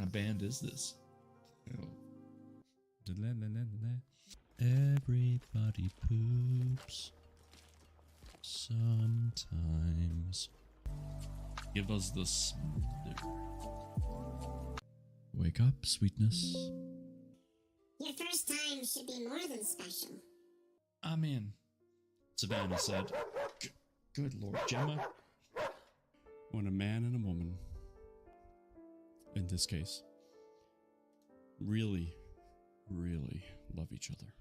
of band is this? Oh. Everybody poops sometimes. Give us the smother. Wake up, sweetness. Your first time should be more than special. I'm in, Savannah said. Good Lord, Gemma. When a man and a woman, in this case, really love each other,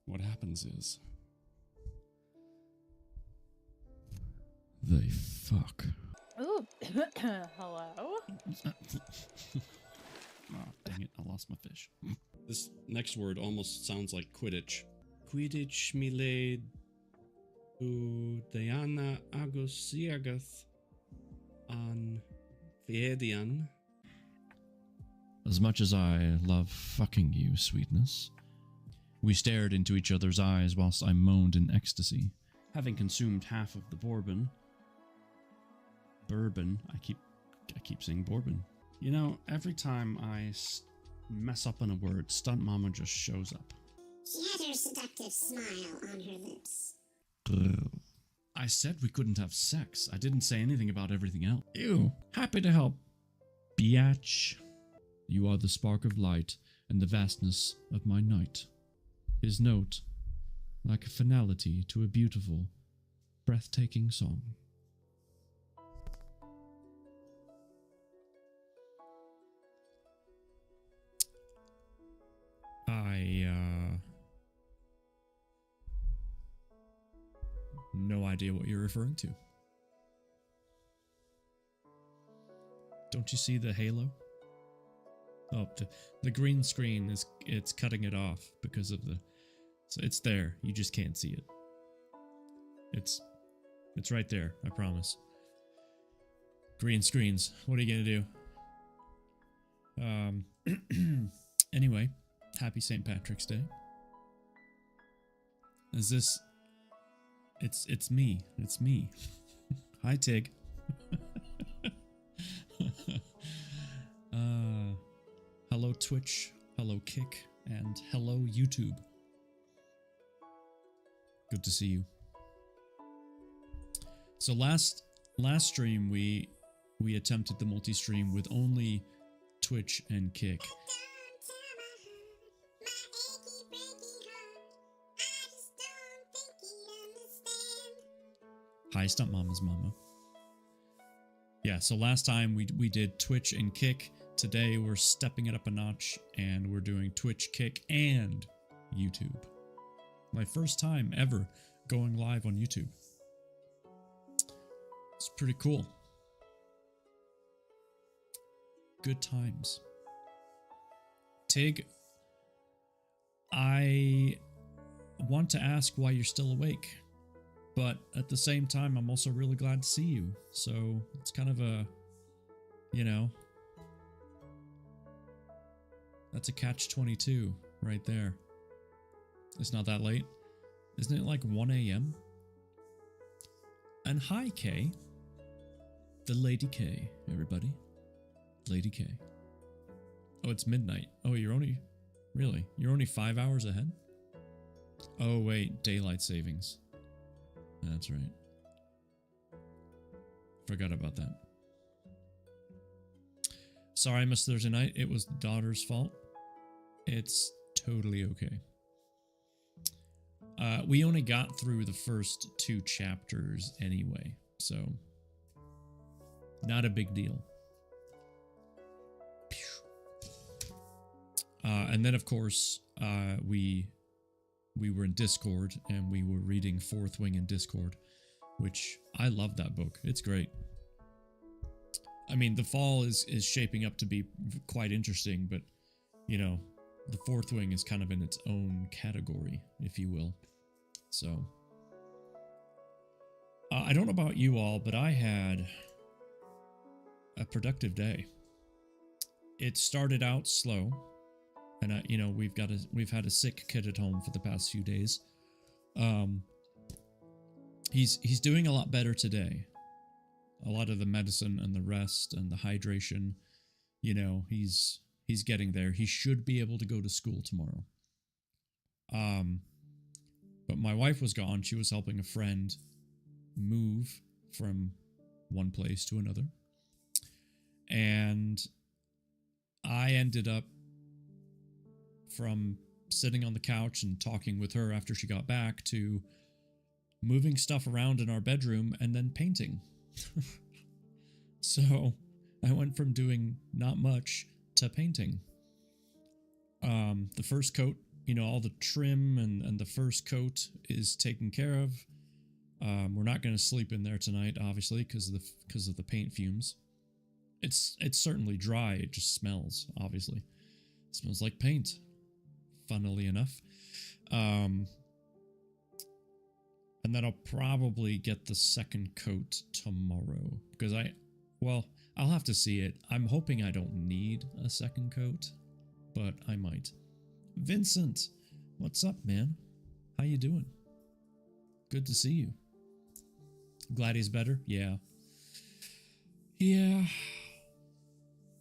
what happens is they fuck. Ooh, hello? Oh, dang it, I lost my fish. This next word almost sounds like Quidditch. Quidditch milade Diana Agosiagath an Fiedian. As much as I love fucking you, sweetness. We stared into each other's eyes whilst I moaned in ecstasy. Having consumed half of the bourbon, I keep saying bourbon. You know, every time I mess up on a word, Stunt Mama just shows up. She had her seductive smile on her lips. I said we couldn't have sex. I didn't say anything about everything else. Ew. Happy to help. Biatch. You are the spark of light and the vastness of my night. His note, like a finality to a beautiful, breathtaking song. No idea what you're referring to. Don't you see the halo? Oh, the green screen it's cutting it off because of the... So it's there, you just can't see it. It's right there, I promise. Green screens, what are you gonna do? Anyway, happy St. Patrick's Day. Is this... It's me. It's me. Hi, Tig. Hello, Twitch. Hello, Kick. And hello, YouTube. Good to see you. So last stream, we attempted the multi-stream with only Twitch and Kick. Hi, Stunt Mama's mama. Yeah, so last time we did Twitch and Kick. Today we're stepping it up a notch and we're doing Twitch, Kick, and YouTube. My first time ever going live on YouTube. It's pretty cool. Good times. Tig, I want to ask why you're still awake. But at the same time, I'm also really glad to see you. So it's kind of a, you know, that's a catch-22 right there. It's not that late. Isn't it like 1 a.m.? And hi, Kay. The Lady K, everybody. Lady K. Oh, it's midnight. Oh, you're only 5 hours ahead? Oh, wait, daylight savings. That's right. Forgot about that. Sorry I missed Thursday night. It was the daughter's fault. It's totally okay. We only got through the first 2 chapters anyway, so not a big deal. And then of course, we were in Discord and we were reading Fourth Wing in Discord, which I love that book. It's great. I mean, the fall is shaping up to be quite interesting, but you know, the Fourth Wing is kind of in its own category, if you will. So, I don't know about you all, but I had a productive day. It started out slow. And you know, we've had a sick kid at home for the past few days. He's doing a lot better today. a lot of the medicine and the rest and the hydration, he's getting there. He should be able to go to school tomorrow. But my wife was gone. She was helping a friend move from one place to another. And I ended up, from sitting on the couch and talking with her after she got back, to moving stuff around in our bedroom and then painting. So I went from doing not much to painting. The first coat, all the trim and the first coat is taken care of. We're not going to sleep in there tonight, obviously, because of the paint fumes. It's certainly dry. It just smells, obviously. It smells like paint, funnily enough. And then I'll probably get the second coat tomorrow, because I'll have to see it. I'm hoping I don't need a second coat, but I might. Vincent, what's up, man? How you doing? Good to see you. Glad he's better? Yeah. Yeah.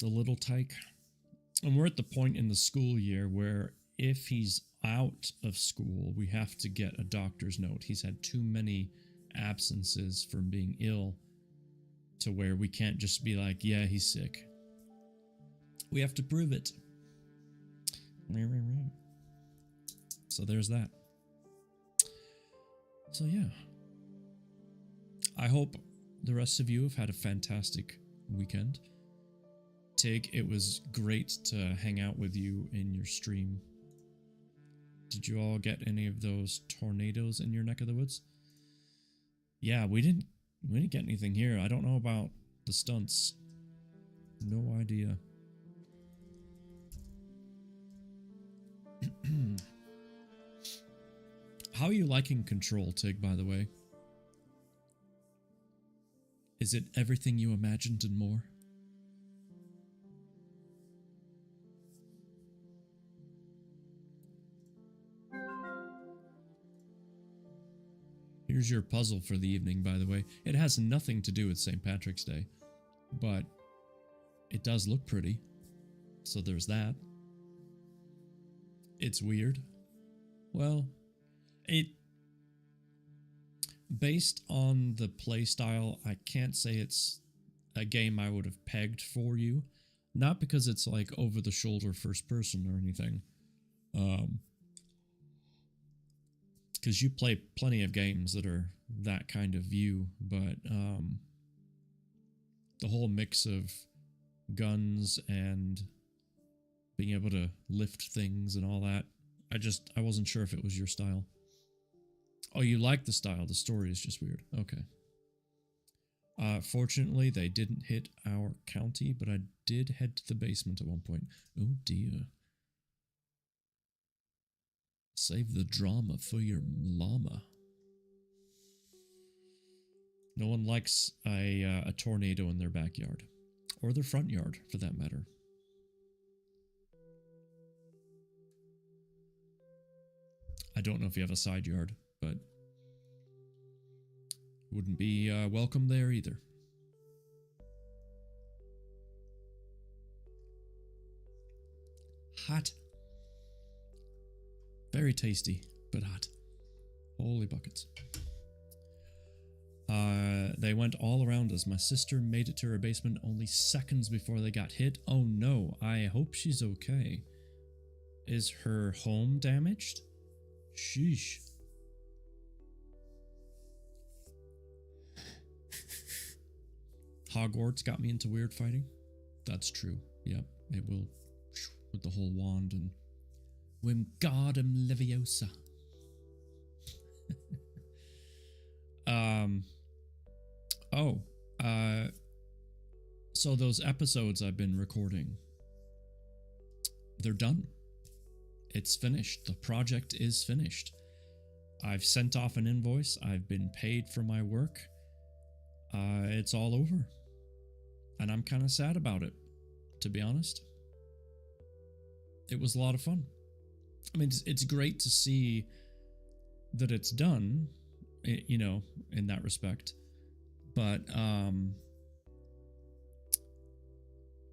The little tyke. And we're at the point in the school year where if he's out of school, we have to get a doctor's note. He's had too many absences from being ill to where we can't just be like, yeah, he's sick. We have to prove it. So there's that. So yeah. I hope the rest of you have had a fantastic weekend. Tig, it was great to hang out with you in your stream. Did you all get any of those tornadoes in your neck of the woods? Yeah, we didn't get anything here. I don't know about the stunts. No idea. How are you liking Control, Tig, by the way? Is it everything you imagined and more? Here's your puzzle for the evening, by the way. It has nothing to do with St. Patrick's Day, but it does look pretty. So there's that. It's weird. Well, based on the playstyle, I can't say it's a game I would have pegged for you. Not because it's like over-the-shoulder first person or anything. Because you play plenty of games that are that kind of view, but the whole mix of guns and being able to lift things and all that, I wasn't sure if it was your style. Oh, you like the style. The story is just weird. Okay. Fortunately, they didn't hit our county, but I did head to the basement at one point. Oh dear. Save the drama for your llama. No one likes a tornado in their backyard. Or their front yard, for that matter. I don't know if you have a side yard, but wouldn't be welcome there either. Hot. Very tasty, but hot. Holy buckets. They went all around us. My sister made it to her basement only seconds before they got hit. Oh no, I hope she's okay. Is her home damaged? Sheesh. Hogwarts got me into weird fighting. That's true. Yep, it will. With the whole wand and Wingardium Leviosa. So those episodes I've been recording, they're done. It's finished. The project is finished. I've sent off an invoice. I've been paid for my work. It's all over. And I'm kind of sad about it, to be honest. It was a lot of fun. I mean, it's great to see that it's done, in that respect. But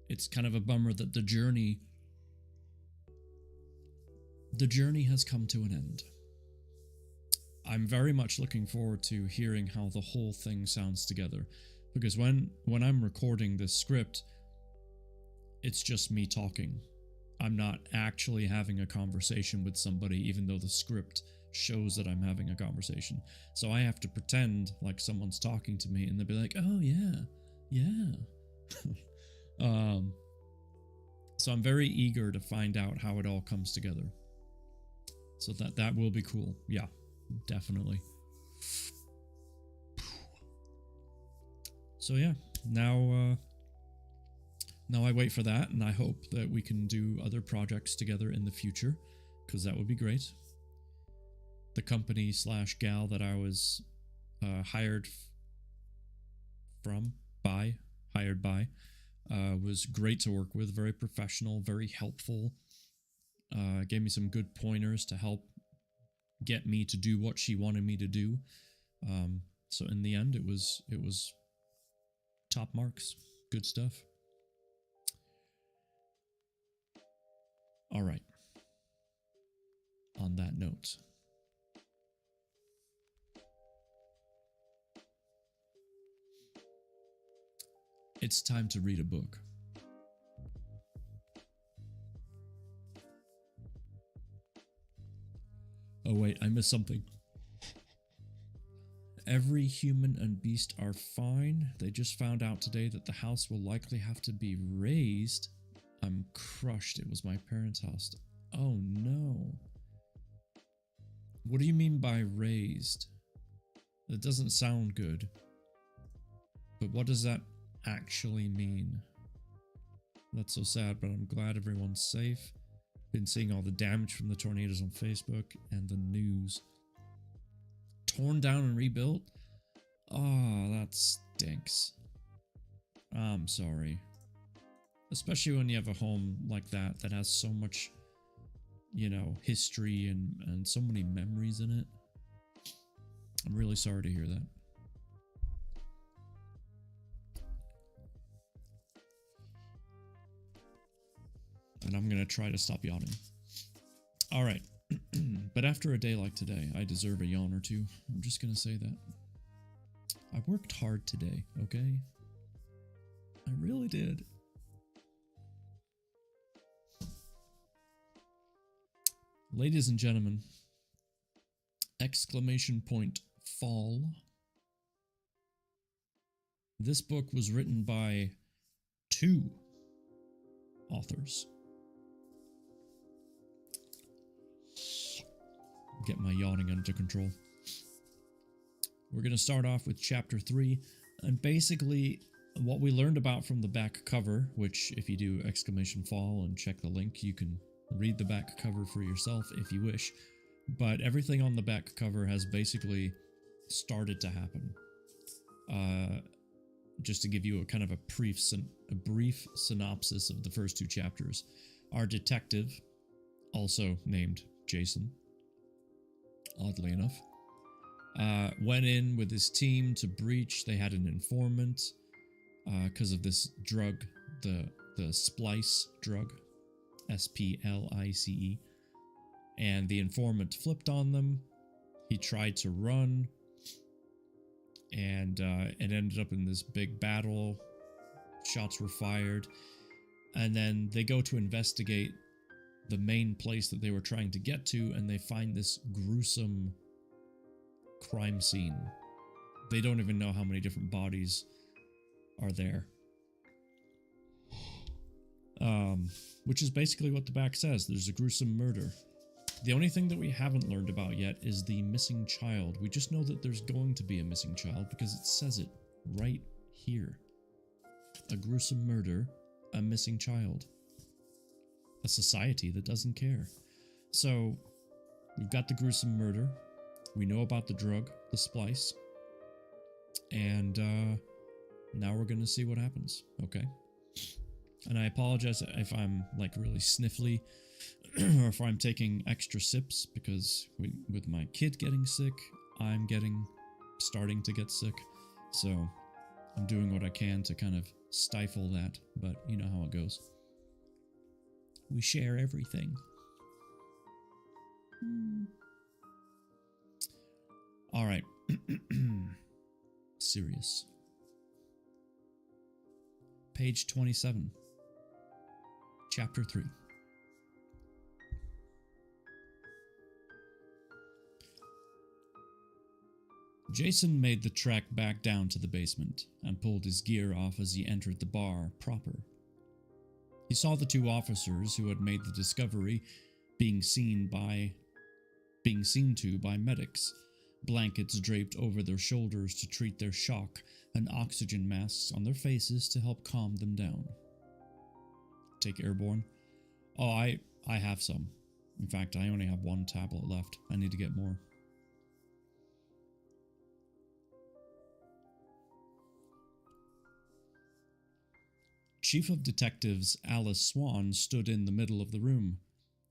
it's kind of a bummer that the journey has come to an end. I'm very much looking forward to hearing how the whole thing sounds together, because when I'm recording this script, it's just me talking. I'm not actually having a conversation with somebody, even though the script shows that I'm having a conversation. So I have to pretend like someone's talking to me, and they'll be like, "Oh yeah." So I'm very eager to find out how it all comes together. So that will be cool. Yeah, definitely. So yeah, now I wait for that, and I hope that we can do other projects together in the future, because that would be great. The company / gal that I was hired by was great to work with, very professional, very helpful, gave me some good pointers to help get me to do what she wanted me to do. So in the end, it was top marks, good stuff. All right. On that note, it's time to read a book. Oh wait, I missed something. Every human and beast are fine. They just found out today that the house will likely have to be raised. I'm crushed. It was my parents' house. Oh no. What do you mean by raised? That doesn't sound good. But what does that actually mean? That's so sad, but I'm glad everyone's safe. Been seeing all the damage from the tornadoes on Facebook and the news. Torn down and rebuilt? Oh, that stinks. I'm sorry. Especially when you have a home like that has so much, history and so many memories in it. I'm really sorry to hear that. And I'm going to try to stop yawning. All right. But after a day like today, I deserve a yawn or two. I'm just going to say that. I worked hard today, okay? I really did. Ladies and gentlemen, ! Fall. This book was written by 2 authors. Get my yawning under control. We're going to start off with chapter 3, and basically what we learned about from the back cover, which if you do ! Fall and check the link, you can read the back cover for yourself if you wish. But everything on the back cover has basically started to happen. Just to give you a kind of a brief synopsis of the first 2 chapters. Our detective, also named Jason, oddly enough, went in with his team to breach. They had an informant because of this drug, the splice drug, SPLICE, and the informant flipped on them. He tried to run, and it ended up in this big battle. Shots were fired, and then they go to investigate the main place that they were trying to get to, and they find this gruesome crime scene. They don't even know how many different bodies are there. Which is basically what the back says. There's a gruesome murder. The only thing that we haven't learned about yet is the missing child. We just know that there's going to be a missing child because it says it right here. A gruesome murder, a missing child. A society that doesn't care. So, we've got the gruesome murder. We know about the drug, the splice. And now we're going to see what happens, okay? And I apologize if I'm like really sniffly or if I'm taking extra sips, because with my kid getting sick, I'm starting to get sick. So I'm doing what I can to kind of stifle that, but you know how it goes. We share everything. All right. Serious. Page 27. Chapter 3. Jason made the trek back down to the basement and pulled his gear off as he entered the bar proper. He saw the two officers who had made the discovery being seen to by medics, blankets draped over their shoulders to treat their shock, and oxygen masks on their faces to help calm them down. Take airborne? Oh, I have some. In fact, I only have one tablet left. I need to get more. Chief of Detectives Alice Swan stood in the middle of the room,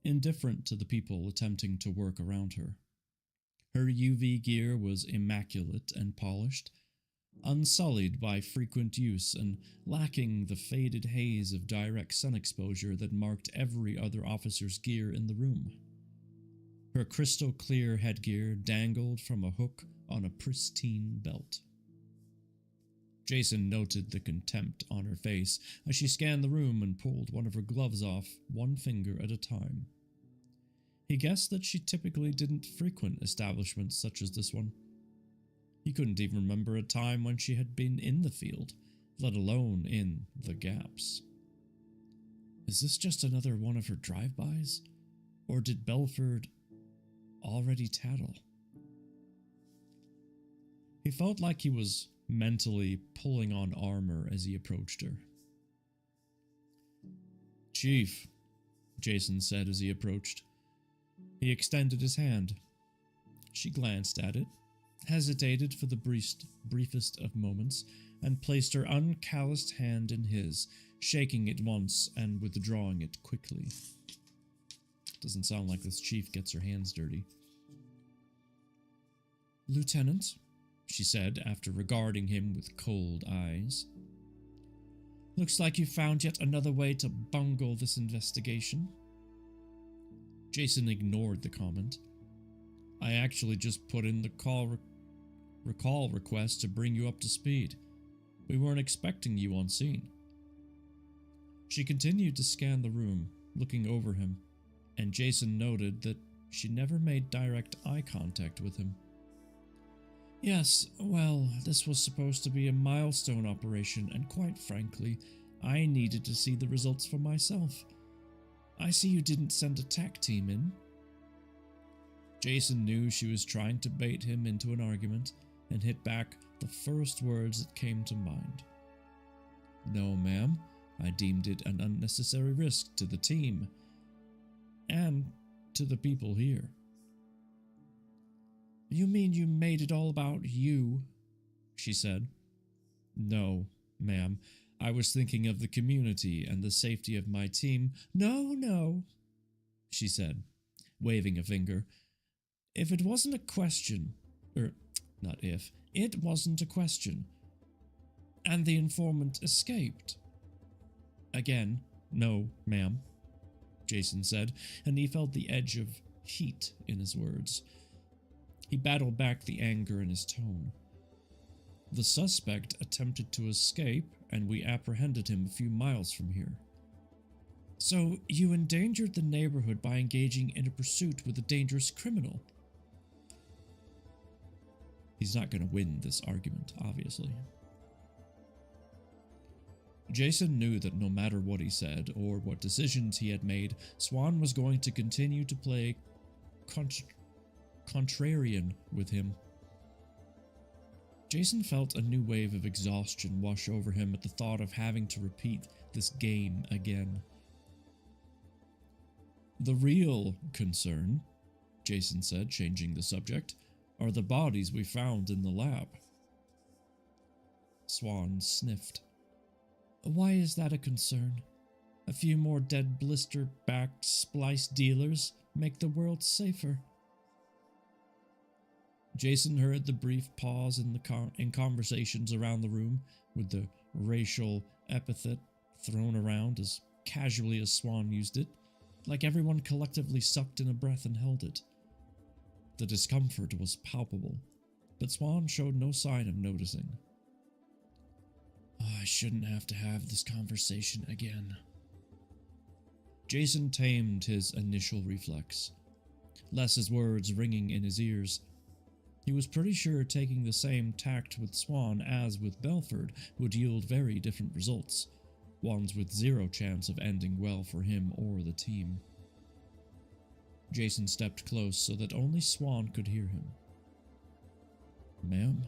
indifferent to the people attempting to work around her. Her UV gear was immaculate and polished, unsullied by frequent use and lacking the faded haze of direct sun exposure that marked every other officer's gear in the room. Her crystal-clear headgear dangled from a hook on a pristine belt. Jason noted the contempt on her face as she scanned the room and pulled one of her gloves off, one finger at a time. He guessed that she typically didn't frequent establishments such as this one. He couldn't even remember a time when she had been in the field, let alone in the gaps. Is this just another one of her drive-bys? Or did Belford already tattle? He felt like he was mentally pulling on armor as he approached her. "Chief," Jason said as he approached. He extended his hand. She glanced at it, hesitated for the briefest of moments, and placed her uncalloused hand in his, shaking it once and withdrawing it quickly. Doesn't sound like this chief gets her hands dirty. "Lieutenant," she said after regarding him with cold eyes. "Looks like you found yet another way to bungle this investigation." Jason ignored the comment. "I actually just put in the recall request to bring you up to speed. We weren't expecting you on scene." She continued to scan the room, looking over him, and Jason noted that she never made direct eye contact with him. "Yes, well, this was supposed to be a milestone operation, and quite frankly, I needed to see the results for myself. I see you didn't send a TAC team in." Jason knew she was trying to bait him into an argument, and hit back the first words that came to mind. "No, ma'am. I deemed it an unnecessary risk to the team, and to the people here." "You mean you made it all about you?" she said. "No, ma'am. I was thinking of the community and the safety of my team." No, she said, waving a finger. "If it wasn't a question, not if, it wasn't a question, and the informant escaped." Again, "No, ma'am," Jason said, and he felt the edge of heat in his words. He battled back the anger in his tone. "The suspect attempted to escape, and we apprehended him a few miles from here." "So you endangered the neighborhood by engaging in a pursuit with a dangerous criminal?" He's not going to win this argument, obviously. Jason knew that no matter what he said or what decisions he had made, Swan was going to continue to play contrarian with him. Jason felt a new wave of exhaustion wash over him at the thought of having to repeat this game again. "The real concern," Jason said, changing the subject, "are the bodies we found in the lab." Swan sniffed. "Why is that a concern? A few more dead blister-backed splice dealers make the world safer." Jason heard the brief pause in conversations around the room, with the racial epithet thrown around as casually as Swan used it, like everyone collectively sucked in a breath and held it. The discomfort was palpable, but Swan showed no sign of noticing. I shouldn't have to have this conversation again. Jason tamed his initial reflex, Les's words ringing in his ears. He was pretty sure taking the same tact with Swan as with Belford would yield very different results, ones with zero chance of ending well for him or the team. Jason stepped close so that only Swan could hear him. Ma'am,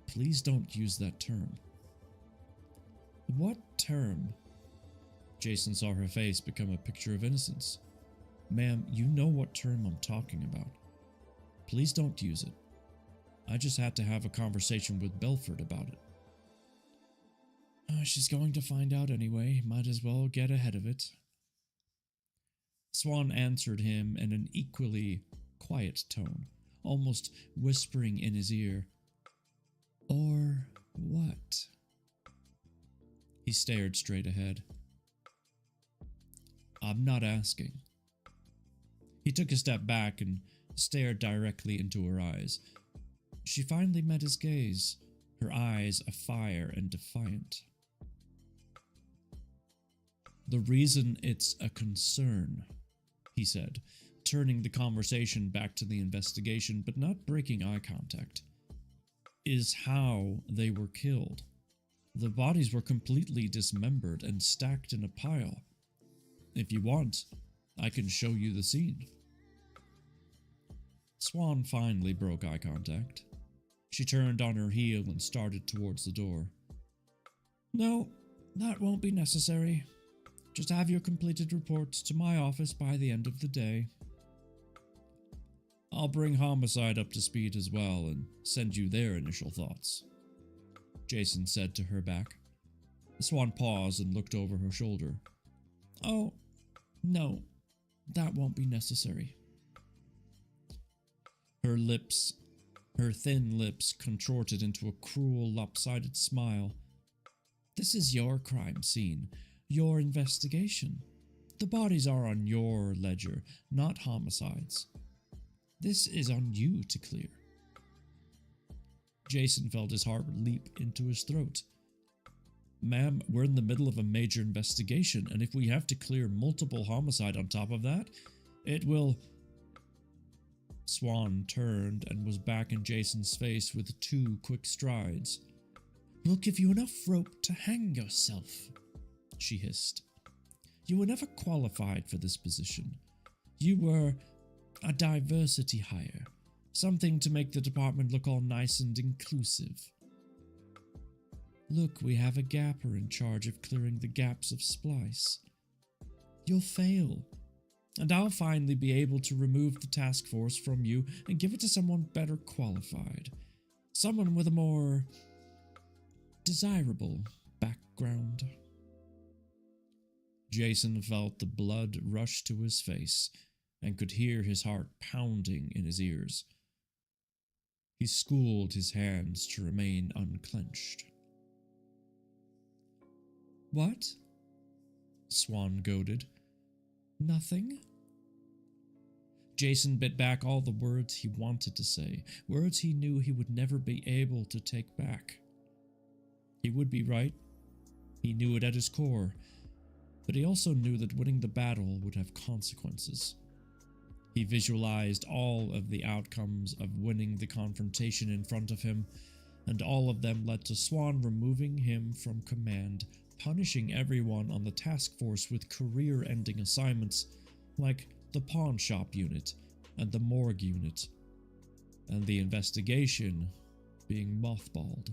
please don't use that term. What term? Jason saw her face become a picture of innocence. Ma'am, you know what term I'm talking about. Please don't use it. I just had to have a conversation with Belford about it. She's going to find out anyway. Might as well get ahead of it. Swan answered him in an equally quiet tone, almost whispering in his ear. Or what? He stared straight ahead. I'm not asking. He took a step back and stared directly into her eyes. She finally met his gaze, her eyes afire and defiant. The reason it's a concern, he said, turning the conversation back to the investigation but not breaking eye contact, is how they were killed. The bodies were completely dismembered and stacked in a pile. If you want, I can show you the scene. Swan finally broke eye contact. She turned on her heel and started towards the door. No, that won't be necessary. Just have your completed reports to my office by the end of the day. I'll bring Homicide up to speed as well and send you their initial thoughts, Jason said to her back. Swan paused and looked over her shoulder. Oh, no, that won't be necessary. Her thin lips contorted into a cruel, lopsided smile. This is your crime scene, your investigation. The bodies are on your ledger, not Homicide's. This is on you to clear. Jason felt his heart leap into his throat. Ma'am, we're in the middle of a major investigation, and if we have to clear multiple homicide on top of that, it will... Swan turned and was back in Jason's face with 2 quick strides. We'll give you enough rope to hang yourself, she hissed. You were never qualified for this position. You were a diversity hire, something to make the department look all nice and inclusive. Look, we have a gapper in charge of clearing the gaps of Splice. You'll fail, and I'll finally be able to remove the task force from you and give it to someone better qualified. Someone with a more desirable background. Jason felt the blood rush to his face and could hear his heart pounding in his ears. He schooled his hands to remain unclenched. What? Swan goaded. Nothing? Jason bit back all the words he wanted to say, words he knew he would never be able to take back. He would be right. He knew it at his core, but he also knew that winning the battle would have consequences. He visualized all of the outcomes of winning the confrontation in front of him, and all of them led to Swan removing him from command, punishing everyone on the task force with career-ending assignments like the pawn shop unit and the morgue unit, and the investigation being mothballed.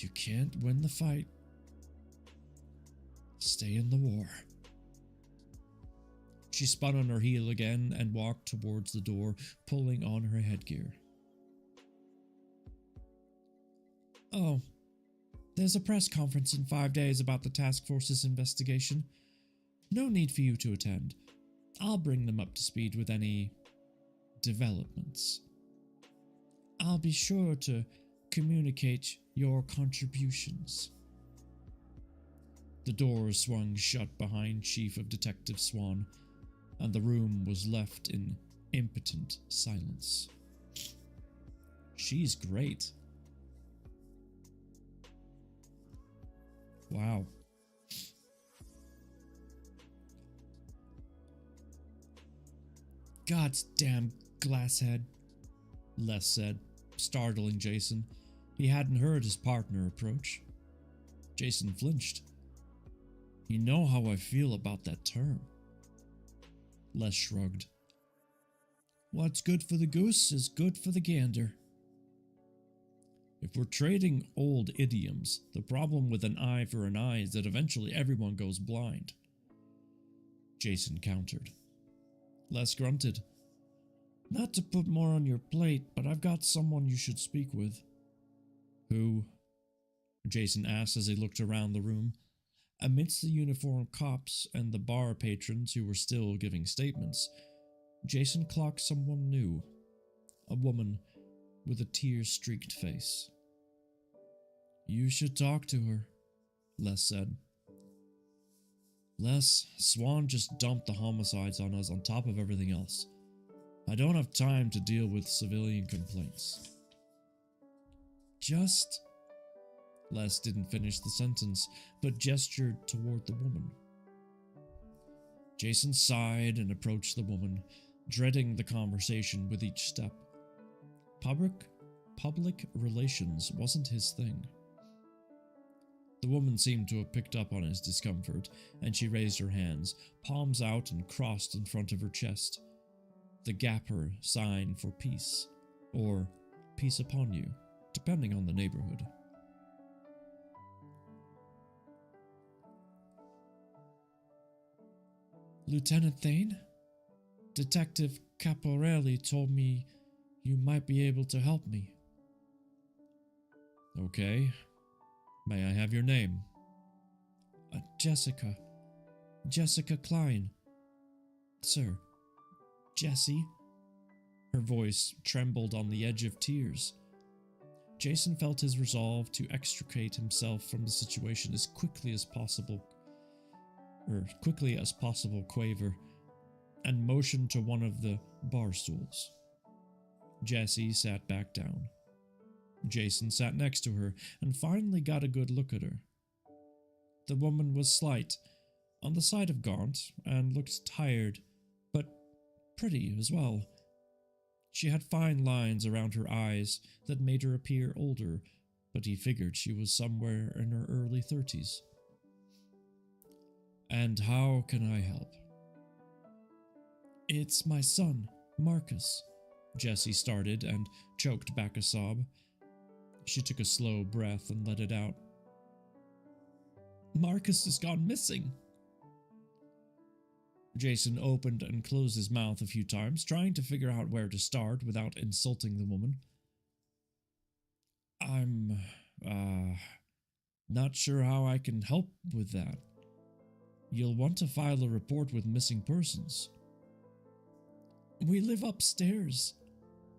You can't win the fight. Stay in the war. She spun on her heel again and walked towards the door, pulling on her headgear. Oh, there's a press conference in 5 days about the task force's investigation. No need for you to attend. I'll bring them up to speed with any developments. I'll be sure to communicate your contributions. The door swung shut behind Chief of Detective Swan, and the room was left in impotent silence. She's great. Wow. God's damn glasshead, Les said, startling Jason. He hadn't heard his partner approach. Jason flinched. You know how I feel about that term. Les shrugged. What's good for the goose is good for the gander. If we're trading old idioms, the problem with an eye for an eye is that eventually everyone goes blind. Jason countered. Les grunted. Not to put more on your plate, but I've got someone you should speak with. Who? Jason asked as he looked around the room. Amidst the uniformed cops and the bar patrons who were still giving statements, Jason clocked someone new. A woman with a tear-streaked face. You should talk to her, Les said. Les, Swan just dumped the homicides on us on top of everything else. I don't have time to deal with civilian complaints. Just... Les didn't finish the sentence, but gestured toward the woman. Jason sighed and approached the woman, dreading the conversation with each step. Public relations wasn't his thing. The woman seemed to have picked up on his discomfort, and she raised her hands, palms out and crossed in front of her chest. The Gapper sign for peace, or peace upon you, depending on the neighborhood. Lieutenant Thane? Detective Caporelli told me you might be able to help me. Okay. May I have your name? Jessica. Jessica Klein. Sir. Jessie. Her voice trembled on the edge of tears. Jason felt his resolve to extricate himself from the situation as quickly as possible quaver, and motioned to one of the bar stools. Jessie sat back down. Jason sat next to her and finally got a good look at her. The woman was slight, on the side of gaunt, and looked tired, but pretty as well. She had fine lines around her eyes that made her appear older, but he figured she was somewhere in her early 30s. And how can I help? It's my son, Marcus. Jessie started and choked back a sob. She took a slow breath and let it out. Marcus has gone missing. Jason opened and closed his mouth a few times, trying to figure out where to start without insulting the woman. I'm, not sure how I can help with that. You'll want to file a report with missing persons. We live upstairs,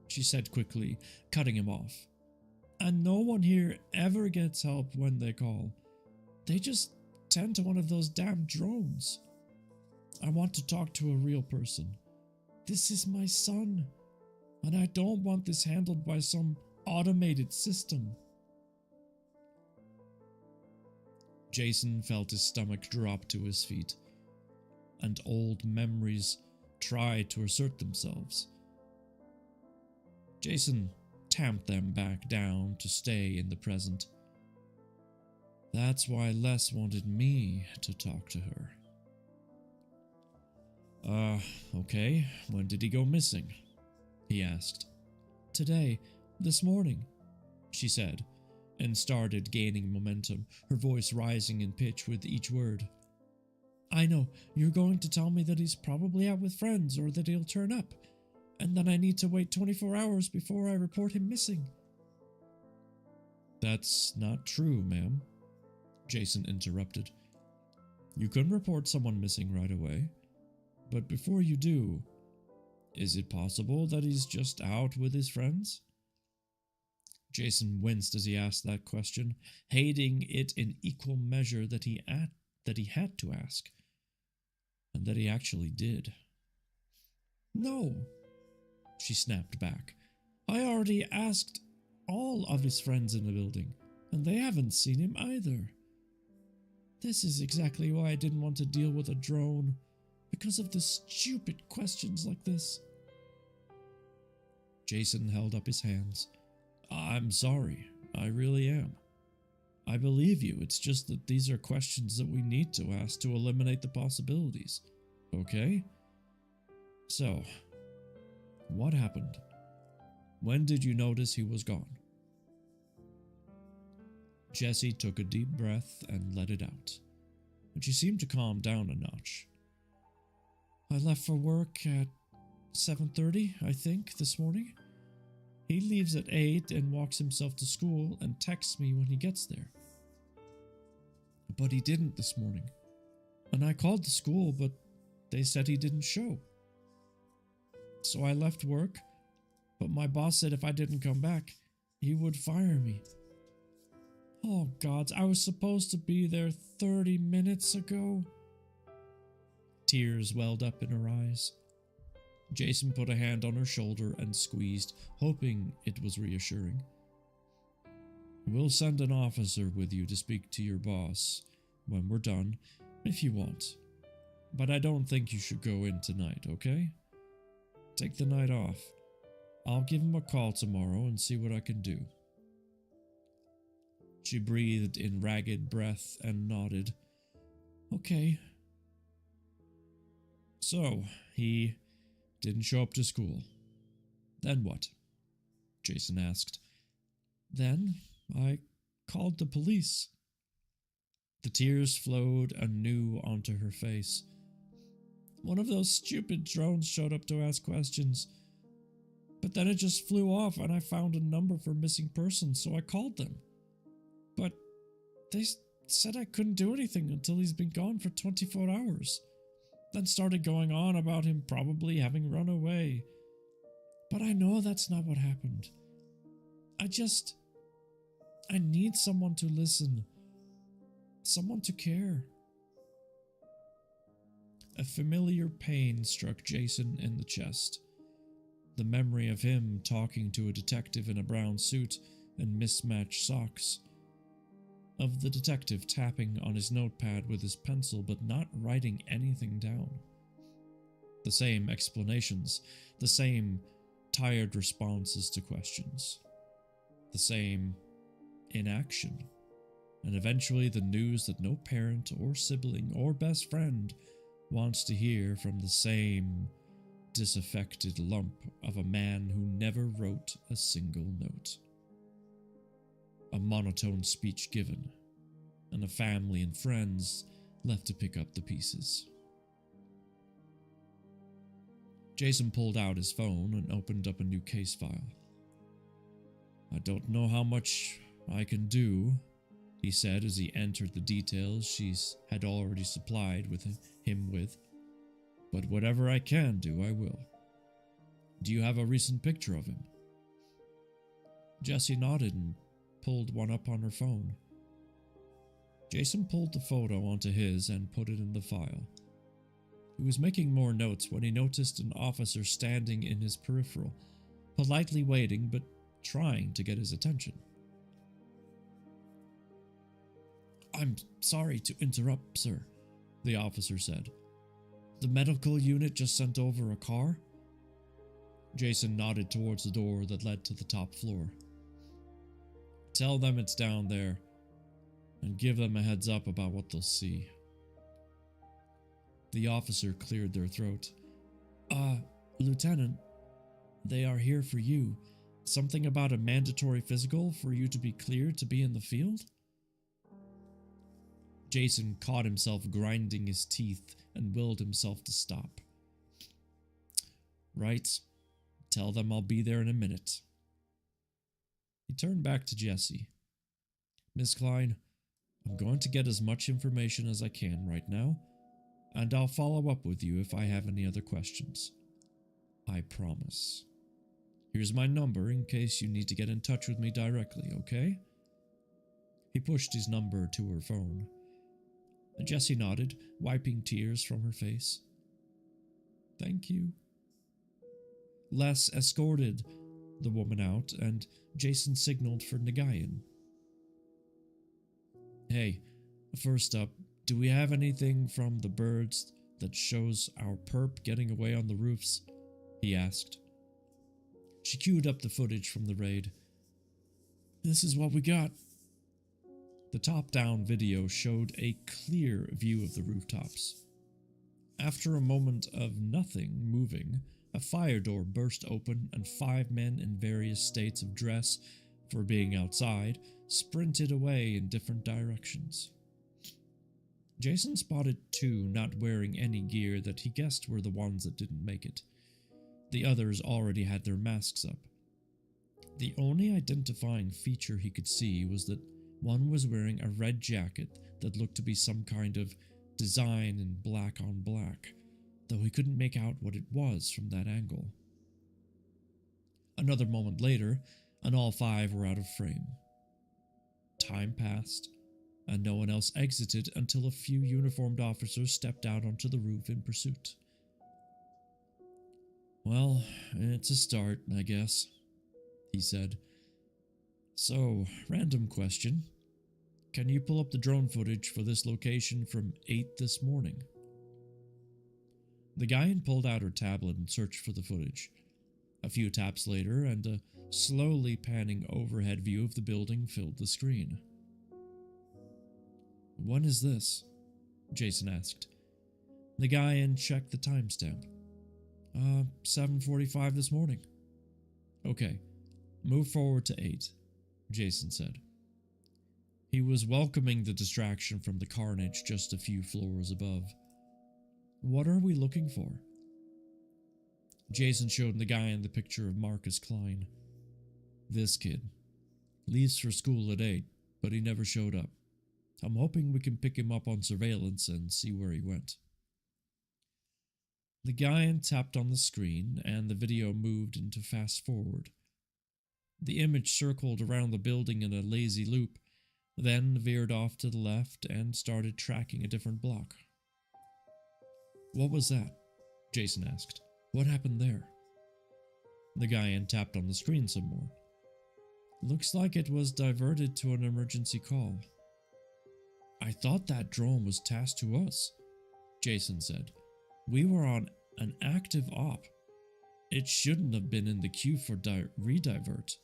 she said quickly, cutting him off. And no one here ever gets help when they call. They just tend to one of those damn drones. I want to talk to a real person. This is my son, and I don't want this handled by some automated system. Jason felt his stomach drop to his feet, and old memories tried to assert themselves. Jason tamped them back down to stay in the present. That's why Les wanted me to talk to her. Okay, when did he go missing? He asked. Today, this morning, she said, and started gaining momentum, her voice rising in pitch with each word. I know, you're going to tell me that he's probably out with friends or that he'll turn up, and then I need to wait 24 hours before I report him missing. That's not true, ma'am, Jason interrupted. You can report someone missing right away, but before you do, is it possible that he's just out with his friends? Jason winced as he asked that question, hating it in equal measure that he that he had to ask, and that he actually did. "No," she snapped back. "I already asked all of his friends in the building, and they haven't seen him either. This is exactly why I didn't want to deal with a drone, because of the stupid questions like this." Jason held up his hands. "I'm sorry, I really am. I believe you, it's just that these are questions that we need to ask to eliminate the possibilities, okay? So, what happened? When did you notice he was gone?" Jessie took a deep breath and let it out, and she seemed to calm down a notch. "I left for work at 7:30, I think, this morning. He leaves at 8 and walks himself to school and texts me when he gets there. But he didn't this morning, and I called the school, but they said he didn't show. So I left work, but my boss said if I didn't come back, he would fire me. Oh gods, I was supposed to be there 30 minutes ago." Tears welled up in her eyes. Jason put a hand on her shoulder and squeezed, hoping it was reassuring. "We'll send an officer with you to speak to your boss when we're done, if you want. But I don't think you should go in tonight, okay? Take the night off. I'll give him a call tomorrow and see what I can do." She breathed in ragged breath and nodded. "Okay." "So, he didn't show up to school. Then what?" Jason asked. "Then I called the police." The tears flowed anew onto her face. "One of those stupid drones showed up to ask questions. But then it just flew off and I found a number for missing persons, so I called them. But they said I couldn't do anything until he's been gone for 24 hours. Then started going on about him probably having run away. But I know that's not what happened. I need someone to listen. Someone to care." A familiar pain struck Jason in the chest. The memory of him talking to a detective in a brown suit and mismatched socks. Of the detective tapping on his notepad with his pencil but not writing anything down. The same explanations, the same tired responses to questions. The same inaction. And eventually the news that no parent or sibling or best friend wants to hear from the same disaffected lump of a man who never wrote a single note. A monotone speech given, and a family and friends left to pick up the pieces. Jason pulled out his phone and opened up a new case file. "I don't know how much I can do," he said as he entered the details she had already supplied him with. "But whatever I can do, I will. Do you have a recent picture of him?" Jessie nodded and pulled one up on her phone. Jason pulled the photo onto his and put it in the file. He was making more notes when he noticed an officer standing in his peripheral, politely waiting but trying to get his attention. "I'm sorry to interrupt, sir," the officer said. "The medical unit just sent over a car?" Jason nodded towards the door that led to the top floor. "Tell them it's down there, and give them a heads up about what they'll see." The officer cleared their throat. Lieutenant, they are here for you. Something about a mandatory physical for you to be cleared to be in the field?" Jason caught himself grinding his teeth and willed himself to stop. "Right. Tell them I'll be there in a minute." He turned back to Jessie. "Miss Klein, I'm going to get as much information as I can right now, and I'll follow up with you if I have any other questions. I promise. Here's my number in case you need to get in touch with me directly, okay?" He pushed his number to her phone. Jessie nodded, wiping tears from her face. Thank you. Les escorted the woman out, and Jason signaled for Nagayan. Hey, first up, do we have anything from the birds that shows our perp getting away on the roofs? He asked. She queued up the footage from the raid. This is what we got. The top-down video showed a clear view of the rooftops. After a moment of nothing moving, a fire door burst open and 5 men in various states of dress for being outside sprinted away in different directions. Jason spotted 2 not wearing any gear that he guessed were the ones that didn't make it. The others already had their masks up. The only identifying feature he could see was that one was wearing a red jacket that looked to be some kind of design in black on black, though he couldn't make out what it was from that angle. Another moment later, and all 5 were out of frame. Time passed, and no one else exited until a few uniformed officers stepped out onto the roof in pursuit. Well, it's a start, I guess, he said. So, random question. Can you pull up the drone footage for this location from 8 this morning? The guy pulled out her tablet and searched for the footage. A few taps later, and a slowly panning overhead view of the building filled the screen. When is this? Jason asked. The guy checked the timestamp. 7:45 this morning. Okay, move forward to 8, Jason said. He was welcoming the distraction from the carnage just a few floors above. What are we looking for? Jason showed the guy in the picture of Marcus Klein. This kid. Leaves for school at 8, but he never showed up. I'm hoping we can pick him up on surveillance and see where he went. The guy tapped on the screen, and the video moved into fast forward. The image circled around the building in a lazy loop, then veered off to the left and started tracking a different block. What was that? Jason asked. What happened there? The guy tapped on the screen some more. Looks like it was diverted to an emergency call. I thought that drone was tasked to us, Jason said. We were on an active op. It shouldn't have been in the queue for redivert.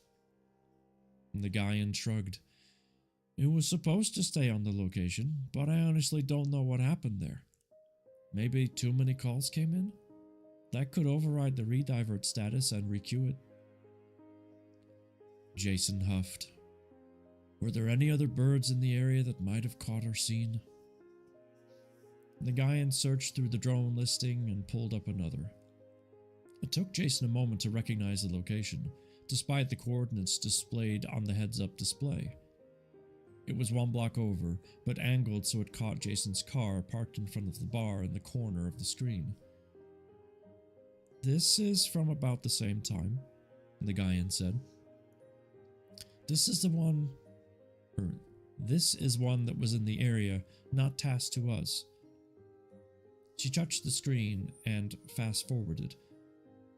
The guy shrugged. It was supposed to stay on the location, but I honestly don't know what happened there. Maybe too many calls came in? That could override the redivert status and requeue it. Jason huffed. Were there any other birds in the area that might have caught our scene? The guy searched through the drone listing and pulled up another. It took Jason a moment to recognize the location, despite the coordinates displayed on the heads-up display. It was 1 block over, but angled so it caught Jason's car parked in front of the bar in the corner of the screen. This is from about the same time, the guy said. This is one that was in the area, not tasked to us. She touched the screen and fast-forwarded.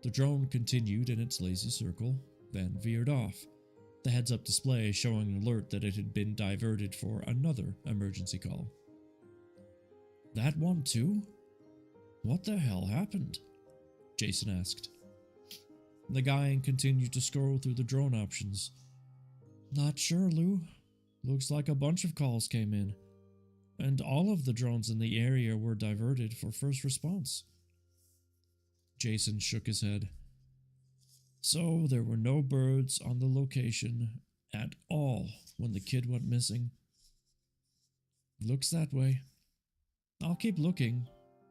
The drone continued in its lazy circle, then veered off, the heads-up display showing an alert that it had been diverted for another emergency call. That one too? What the hell happened? Jason asked. The guy continued to scroll through the drone options. Not sure, Lou. Looks like a bunch of calls came in, and all of the drones in the area were diverted for first response. Jason shook his head. So there were no birds on the location at all when the kid went missing. Looks that way. I'll keep looking,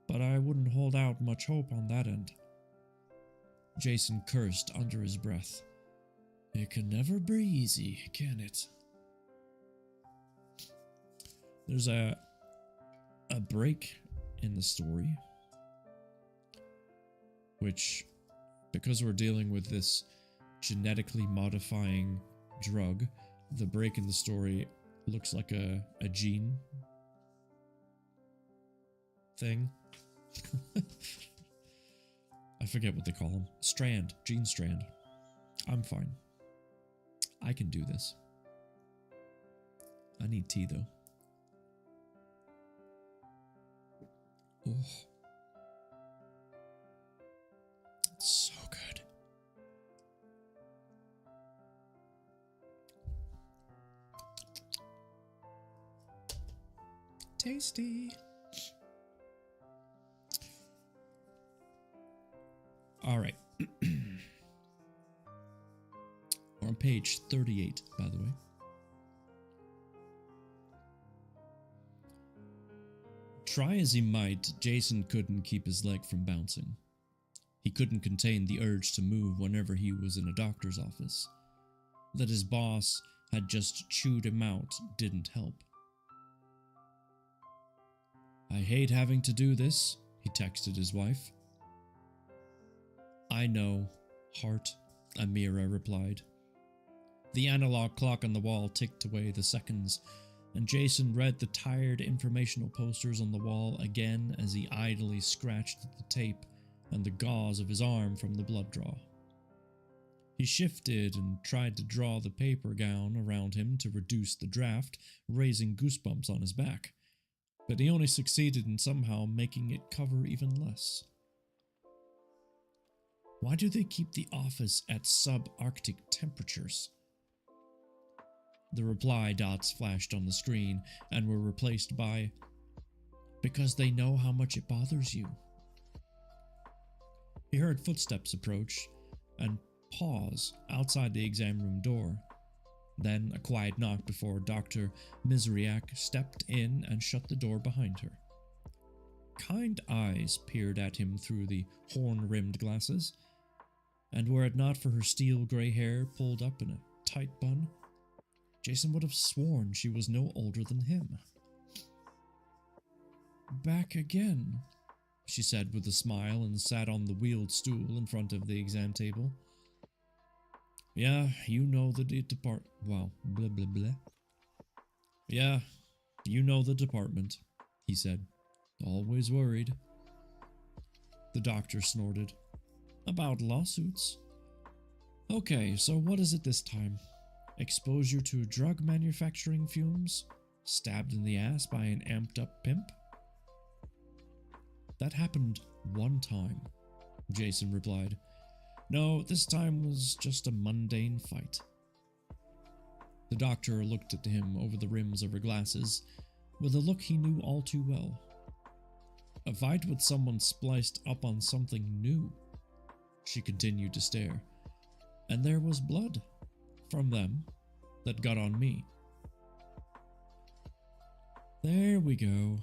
but I wouldn't hold out much hope on that end. Jason cursed under his breath. It can never be easy, can it? There's a break in the story, which, because we're dealing with this genetically modifying drug, the break in the story looks like a gene. thing. I forget what they call them. Strand. Gene strand. I'm fine. I can do this. I need tea, though. Oh. It's so good. Tasty. All right. We're on page 38, by the way. Try as he might, Jason couldn't keep his leg from bouncing. He couldn't contain the urge to move whenever he was in a doctor's office. That his boss had just chewed him out didn't help. I hate having to do this, he texted his wife. I know, heart, Amira replied. The analog clock on the wall ticked away the seconds, and Jason read the tired informational posters on the wall again as he idly scratched at the tape and the gauze of his arm from the blood draw. He shifted and tried to draw the paper gown around him to reduce the draft, raising goosebumps on his back, but he only succeeded in somehow making it cover even less. Why do they keep the office at subarctic temperatures? The reply dots flashed on the screen and were replaced by, because they know how much it bothers you. He heard footsteps approach and pause outside the exam room door. Then a quiet knock before Dr. Mizriak stepped in and shut the door behind her. Kind eyes peered at him through the horn-rimmed glasses, and were it not for her steel gray hair pulled up in a tight bun, Jason would have sworn she was no older than him. Back again, she said with a smile and sat on the wheeled stool in front of the exam table. Yeah, you know the department. Wow, blah, blah, blah. Yeah, you know the department, he said. Always worried. The doctor snorted. About lawsuits? Okay, so what is it this time? Exposure to drug manufacturing fumes? Stabbed in the ass by an amped up pimp? That happened one time, Jason replied. No, this time was just a mundane fight. The doctor looked at him over the rims of her glasses with a look he knew all too well. A fight with someone spliced up on something new. She continued to stare. And there was blood from them that got on me. There we go,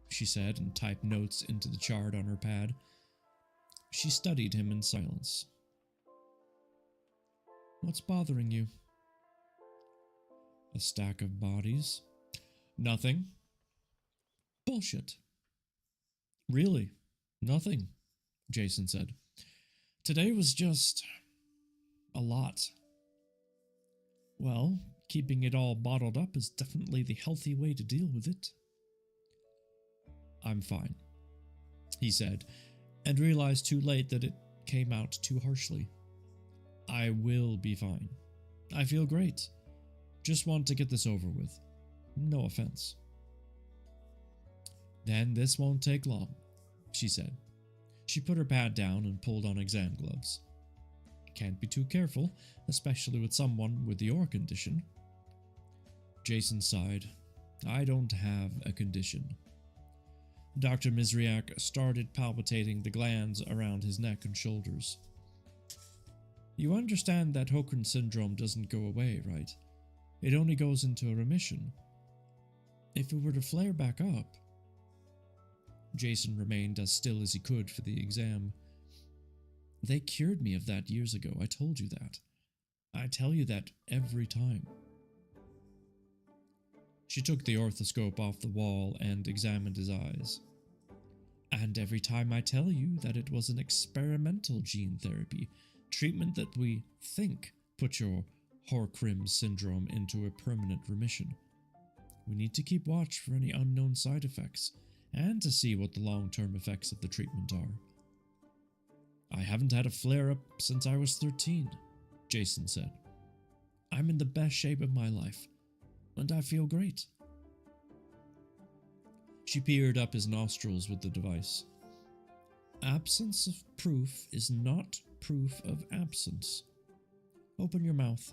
she said and typed notes into the chart on her pad. She studied him in silence. What's bothering you? A stack of bodies? Nothing. Bullshit. Really? Nothing, Jason said. Today was just a lot. Well, keeping it all bottled up is definitely the healthy way to deal with it. I'm fine, he said, and realized too late that it came out too harshly. I will be fine. I feel great. Just want to get this over with. No offense. Then this won't take long, she said. She put her pad down and pulled on exam gloves. Can't be too careful, especially with someone with your condition. Jason sighed. I don't have a condition. Dr. Mizriak started palpitating the glands around his neck and shoulders. You understand that Hochran syndrome doesn't go away, right? It only goes into a remission. If it were to flare back up... Jason remained as still as he could for the exam. They cured me of that years ago, I told you that. I tell you that every time. She took the orthoscope off the wall and examined his eyes. And every time I tell you that it was an experimental gene therapy, treatment that we think put your Hochran syndrome into a permanent remission. We need to keep watch for any unknown side effects and to see what the long-term effects of the treatment are. I haven't had a flare-up since I was 13, Jason said. I'm in the best shape of my life, and I feel great. She peered up his nostrils with the device. Absence of proof is not proof of absence. Open your mouth.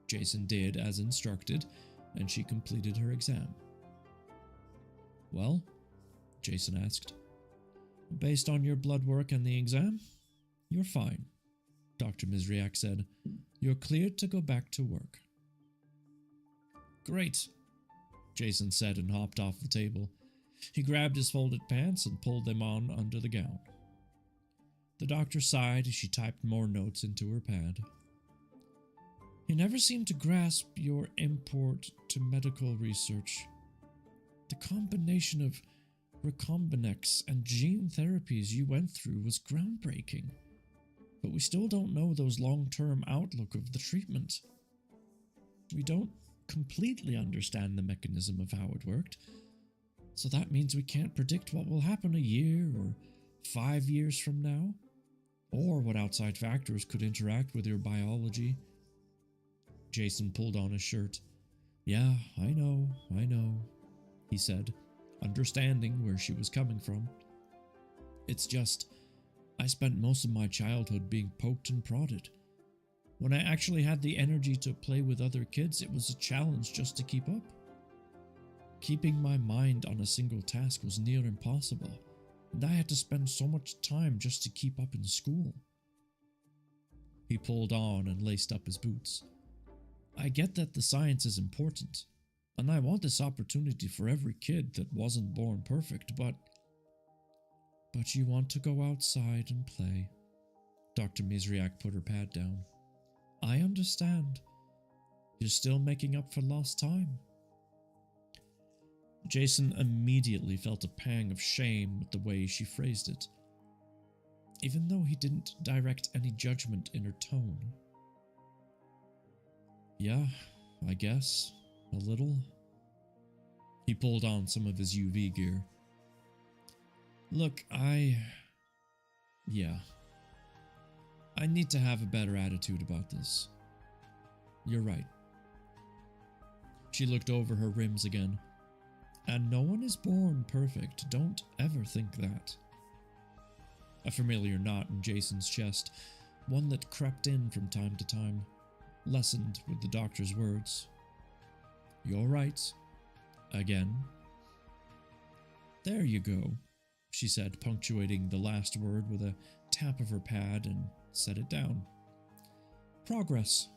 Jason did as instructed, and she completed her exam. Well, Jason asked. Based on your blood work and the exam, you're fine, Dr. Mizriak said. You're cleared to go back to work. Great, Jason said and hopped off the table. He grabbed his folded pants and pulled them on under the gown. The doctor sighed as she typed more notes into her pad. You never seem to grasp your import to medical research. The combination of recombinetics and gene therapies you went through was groundbreaking, but we still don't know those long-term outlook of the treatment. We don't completely understand the mechanism of how it worked, so that means we can't predict what will happen a year or 5 years from now, or what outside factors could interact with your biology. Jason pulled on his shirt. Yeah, I know, he said, understanding where she was coming from. It's just, I spent most of my childhood being poked and prodded. When I actually had the energy to play with other kids, it was a challenge just to keep up. Keeping my mind on a single task was near impossible, and I had to spend so much time just to keep up in school. He pulled on and laced up his boots. I get that the science is important, and I want this opportunity for every kid that wasn't born perfect, but you want to go outside and play. Dr. Mizriak put her pad down. I understand. You're still making up for lost time. Jason immediately felt a pang of shame with the way she phrased it, even though he didn't direct any judgment in her tone. Yeah, I guess. A little. He pulled on some of his UV gear. Look, I need to have a better attitude about this. You're right. She looked over her rims again. And no one is born perfect. Don't ever think that. A familiar knot in Jason's chest, one that crept in from time to time, lessened with the doctor's words. You're right. Again. There you go, she said, punctuating the last word with a tap of her pad and set it down. Progress.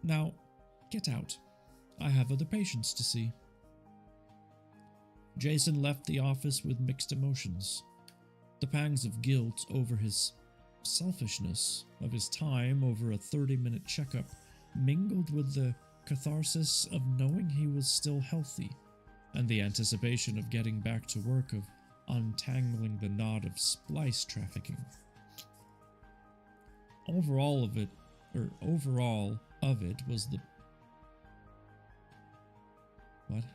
Now, get out. I have other patients to see. Jason left the office with mixed emotions. The pangs of guilt over his selfishness of his time over a 30-minute checkup mingled with the catharsis of knowing he was still healthy and the anticipation of getting back to work, of untangling the knot of splice trafficking. Overall of it was the... What?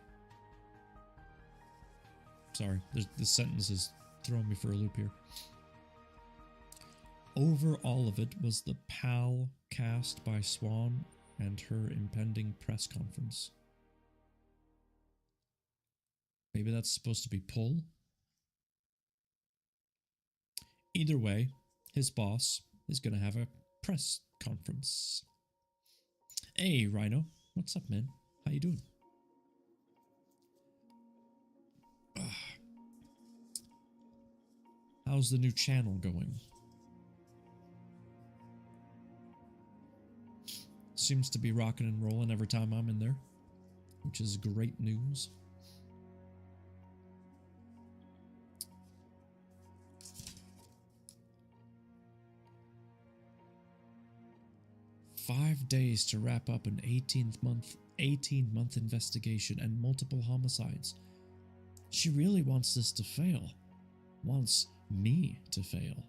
Sorry, this sentence is throwing me for a loop here. Over all of it was the pal cast by Swan and her impending press conference. Maybe that's supposed to be pull? Either way, his boss is going to have a press conference. Hey, Rhino. What's up, man? How you doing? How's the new channel going? Seems to be rocking and rolling every time I'm in there, which is great news. "5 days to wrap up an 18-month investigation and multiple homicides. She really wants this to fail. Wants me to fail."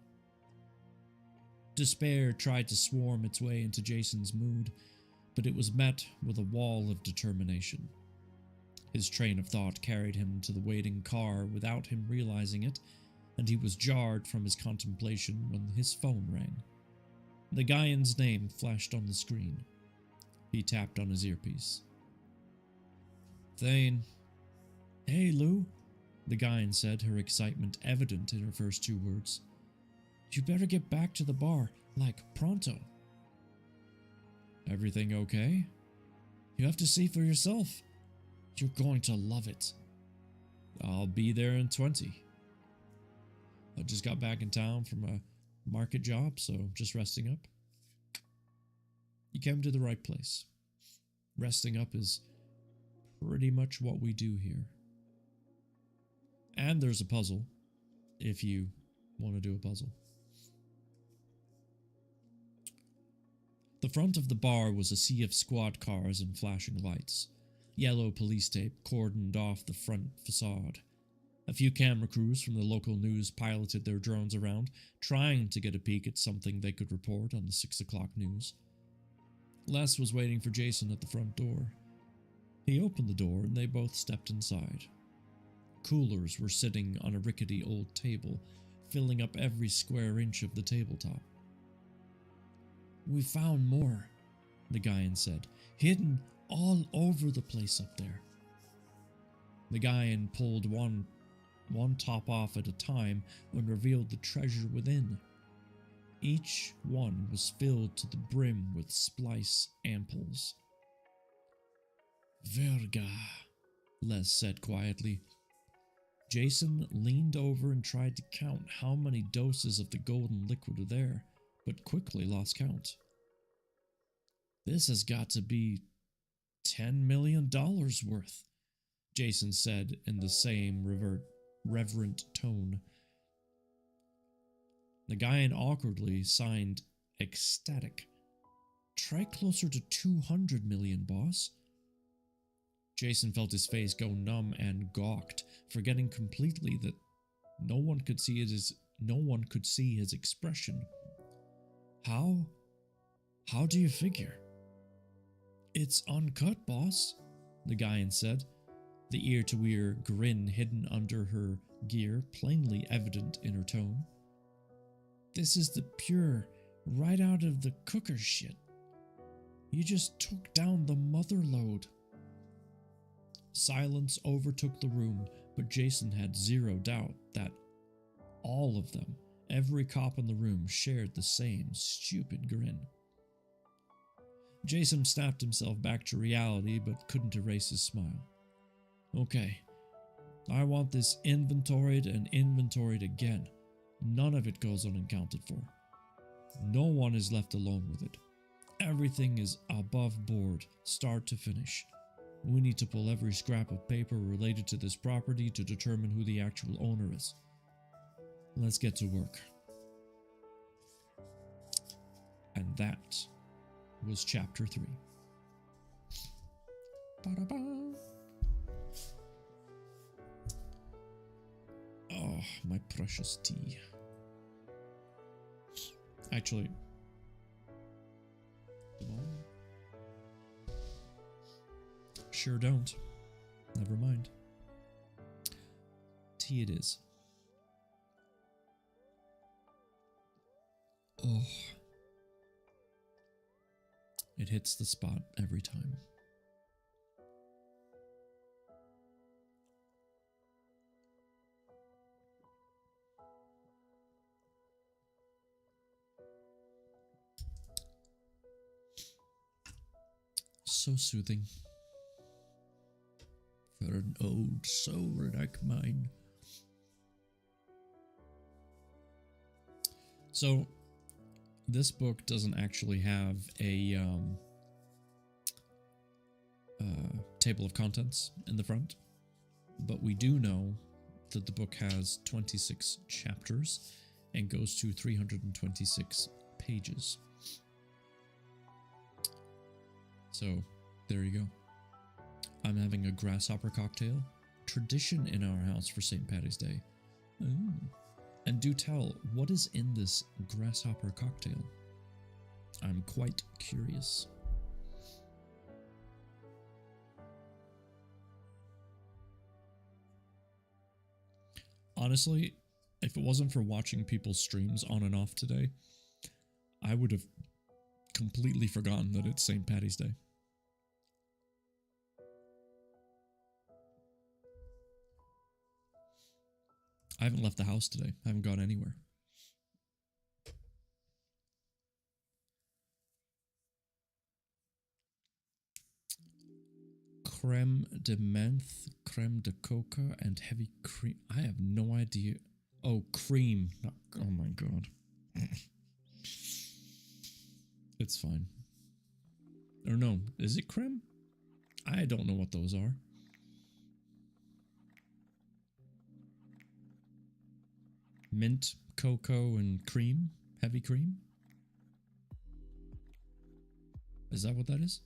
Despair tried to swarm its way into Jason's mood, but it was met with a wall of determination. His train of thought carried him to the waiting car without him realizing it, and he was jarred from his contemplation when his phone rang. The Gaian's name flashed on the screen. He tapped on his earpiece. Thane. Hey, Lou, the Gaian said, her excitement evident in her first two words. You better get back to the bar, like pronto. Everything okay? You have to see for yourself. You're going to love it. I'll be there in 20. I just got back in town from a market job, so just resting up. You came to the right place. Resting up is pretty much what we do here. And there's a puzzle, if you want to do a puzzle. The front of the bar was a sea of squad cars and flashing lights. Yellow police tape cordoned off the front facade. A few camera crews from the local news piloted their drones around, trying to get a peek at something they could report on the 6 o'clock news. Les was waiting for Jason at the front door. He opened the door and they both stepped inside. Coolers were sitting on a rickety old table, filling up every square inch of the tabletop. We found more, the Gaian said, hidden all over the place up there. The Gaian pulled one top off at a time and revealed the treasure within. Each one was filled to the brim with splice ampoules. Verga, Les said quietly. Jason leaned over and tried to count how many doses of the golden liquid were there, but quickly lost count. This has got to be $10 million worth, Jason said in the same reverent tone. The Gaian awkwardly signed ecstatic. Try closer to 200 million, boss. Jason felt his face go numb and gawked, forgetting completely that no one could see his expression. How do you figure? It's uncut, boss, the Gaian said, the ear-to-ear grin hidden under her gear plainly evident in her tone. This is the pure, right out of the cooker shit. You just took down the mother lode. Silence overtook the room, but Jason had zero doubt that all of them, every cop in the room, shared the same stupid grin. Jason snapped himself back to reality, but couldn't erase his smile. Okay, I want this inventoried and inventoried again. None of it goes unaccounted for. No one is left alone with it. Everything is above board, start to finish. We need to pull every scrap of paper related to this property to determine who the actual owner is. Let's get to work. And that was chapter 3. Ba-da-ba. Oh, my precious tea. Actually, sure don't. Never mind. Tea it is. Oh. It hits the spot every time. So soothing. For an old soul like mine. So, this book doesn't actually have a table of contents in the front, but we do know that the book has 26 chapters and goes to 326 pages. So, there you go. I'm having a grasshopper cocktail, tradition in our house for St. Paddy's Day. Ooh. And do tell, what is in this grasshopper cocktail? I'm quite curious. Honestly, if it wasn't for watching people's streams on and off today, I would have completely forgotten that it's St. Paddy's Day. I haven't left the house today. I haven't gone anywhere. Creme de menthe, creme de coca, and heavy cream. I have no idea. Oh, cream. Oh my god. It's fine. Or no, is it creme? I don't know what those are. Mint, cocoa, and cream? Heavy cream? Is that what that is?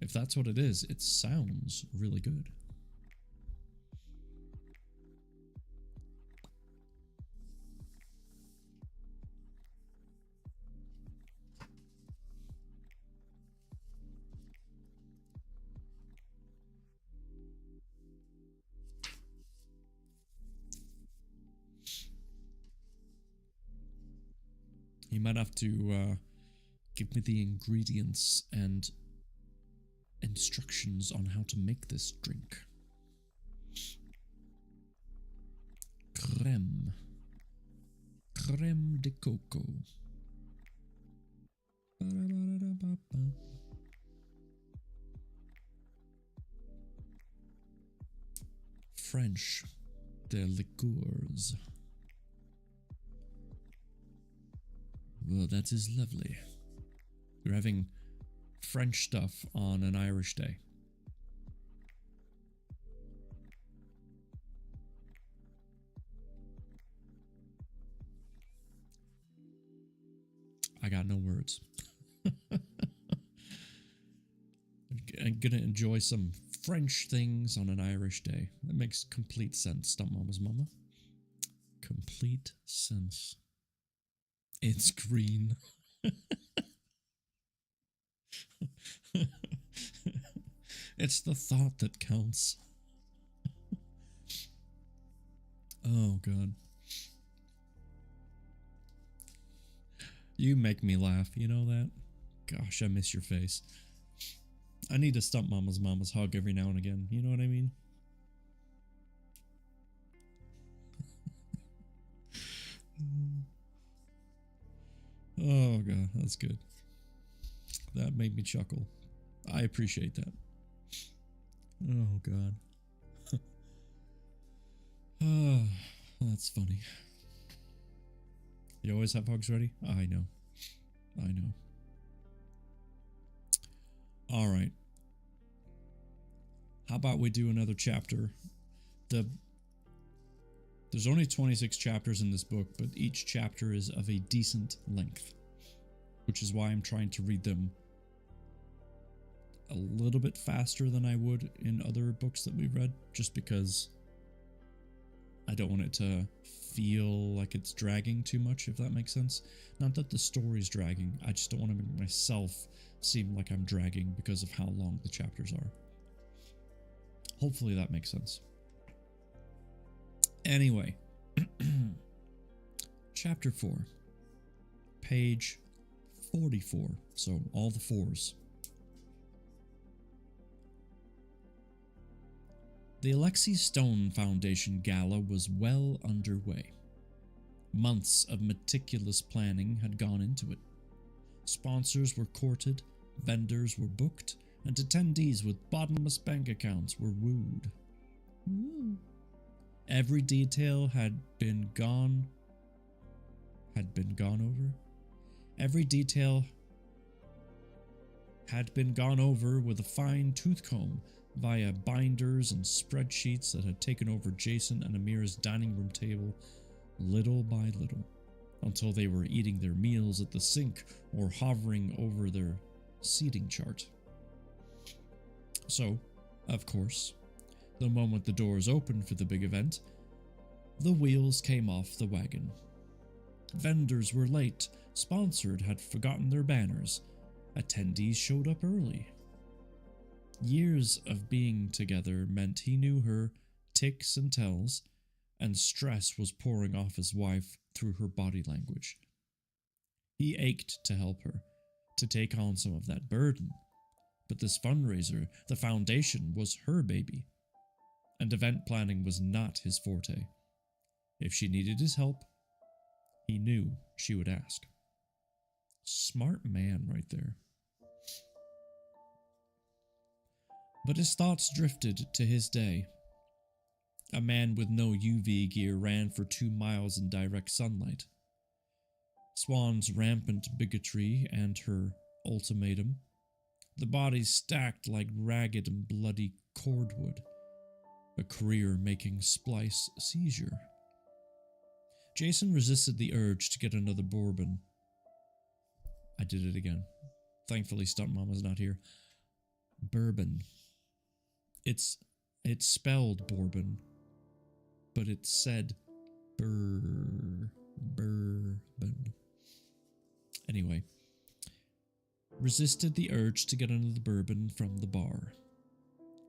If that's what it is, it sounds really good. You might have to give me the ingredients and instructions on how to make this drink. Creme. Creme de coco. French. De liqueurs. Well, that is lovely. You're having French stuff on an Irish day. I got no words. I'm gonna enjoy some French things on an Irish day. That makes complete sense, Stepmama's mama. Complete sense. It's green. It's the thought that counts. Oh, God. You make me laugh, you know that? Gosh, I miss your face. I need to stump mama's hug every now and again, you know what I mean? Oh, God, that's good. That made me chuckle. I appreciate that. Oh, God. Oh, that's funny. You always have hugs ready? I know. I know. All right. How about we do another chapter? There's only 26 chapters in this book, but each chapter is of a decent length, which is why I'm trying to read them a little bit faster than I would in other books that we've read, just because I don't want it to feel like it's dragging too much, if that makes sense. Not that the story's dragging, I just don't want to make myself seem like I'm dragging because of how long the chapters are. Hopefully that makes sense. Anyway, chapter 4, page 44, so all the fours. The Alexi Stone Foundation Gala was well underway. Months of meticulous planning had gone into it. Sponsors were courted, vendors were booked, and attendees with bottomless bank accounts were wooed. Woo. Every detail had been gone over. Every detail had been gone over with a fine tooth comb via binders and spreadsheets that had taken over Jason and Amira's dining room table little by little, until they were eating their meals at the sink or hovering over their seating chart. So, of course, the moment the doors opened for the big event, the wheels came off the wagon. Vendors were late, sponsored had forgotten their banners, attendees showed up early. Years of being together meant he knew her ticks and tells, and stress was pouring off his wife through her body language. He ached to help her, to take on some of that burden, but this fundraiser, the foundation, was her baby, and event planning was not his forte. If she needed his help, he knew she would ask. Smart man right there. But his thoughts drifted to his day. A man with no UV gear ran for 2 miles in direct sunlight. Swan's rampant bigotry and her ultimatum. The bodies stacked like ragged and bloody cordwood. A career-making splice seizure. Jason resisted the urge to get another bourbon. I did it again. Thankfully, Stunt Mama's not here. Bourbon. It's spelled bourbon, but it's said bourbon. Anyway, resisted the urge to get another bourbon from the bar.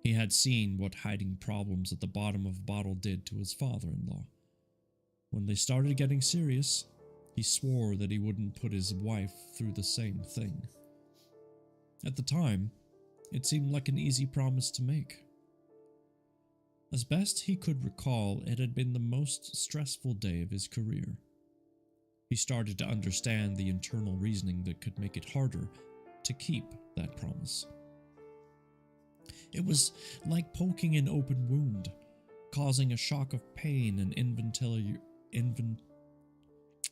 He had seen what hiding problems at the bottom of a bottle did to his father-in-law. When they started getting serious, he swore that he wouldn't put his wife through the same thing. At the time, it seemed like an easy promise to make. As best he could recall, it had been the most stressful day of his career. He started to understand the internal reasoning that could make it harder to keep that promise. It was like poking an open wound, causing a shock of pain and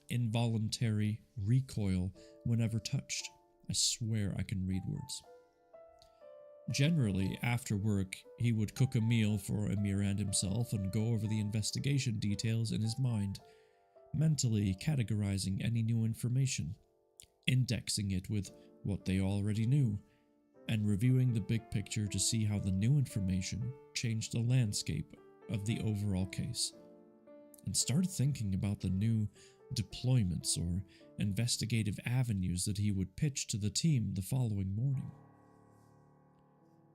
involuntary recoil whenever touched. I swear I can read words. Generally, after work, he would cook a meal for Amir and himself and go over the investigation details in his mind, mentally categorizing any new information, indexing it with what they already knew, and reviewing the big picture to see how the new information changed the landscape of the overall case, and started thinking about the new deployments or investigative avenues that he would pitch to the team the following morning.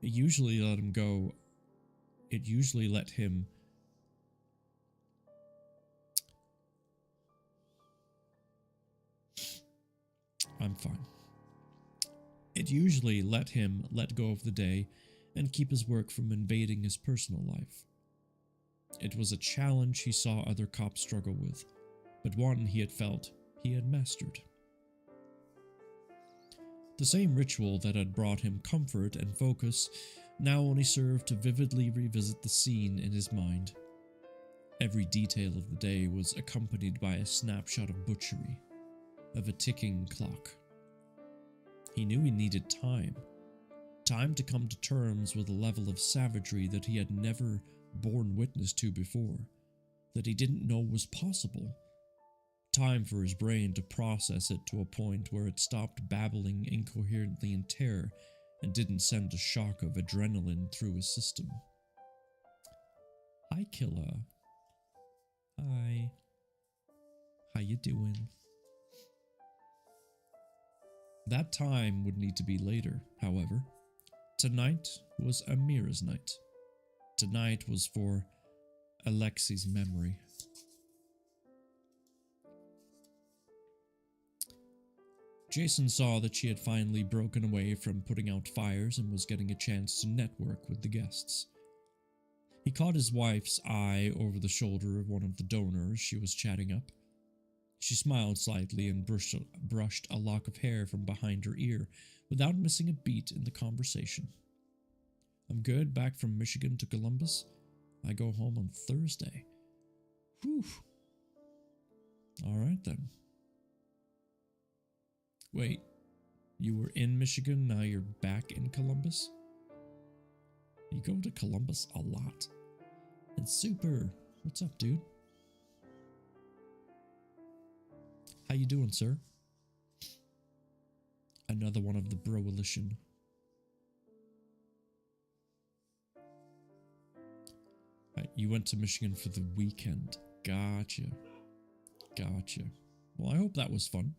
It usually let him I'm fine. It usually let him let go of the day and keep his work from invading his personal life. It was a challenge he saw other cops struggle with, but one he had felt he had mastered. The same ritual that had brought him comfort and focus now only served to vividly revisit the scene in his mind. Every detail of the day was accompanied by a snapshot of butchery, of a ticking clock. He knew he needed time to come to terms with a level of savagery that he had never borne witness to before, that he didn't know was possible. Time for his brain to process it to a point where it stopped babbling incoherently in terror and didn't send a shock of adrenaline through his system. Hi, Killa. Hi. How you doing? That time would need to be later, however. Tonight was Amira's night. Tonight was for Alexi's memory. Jason saw that she had finally broken away from putting out fires and was getting a chance to network with the guests. He caught his wife's eye over the shoulder of one of the donors she was chatting up. She smiled slightly and brushed a lock of hair from behind her ear without missing a beat in the conversation. I'm good, back from Michigan to Columbus. I go home on Thursday. Whew. Alright then. Wait, you were in Michigan, now you're back in Columbus? You go to Columbus a lot. And super. What's up, dude? How you doing, sir? Another one of the Broalition. Right, you went to Michigan for the weekend. Gotcha. Gotcha. Well, I hope that was fun.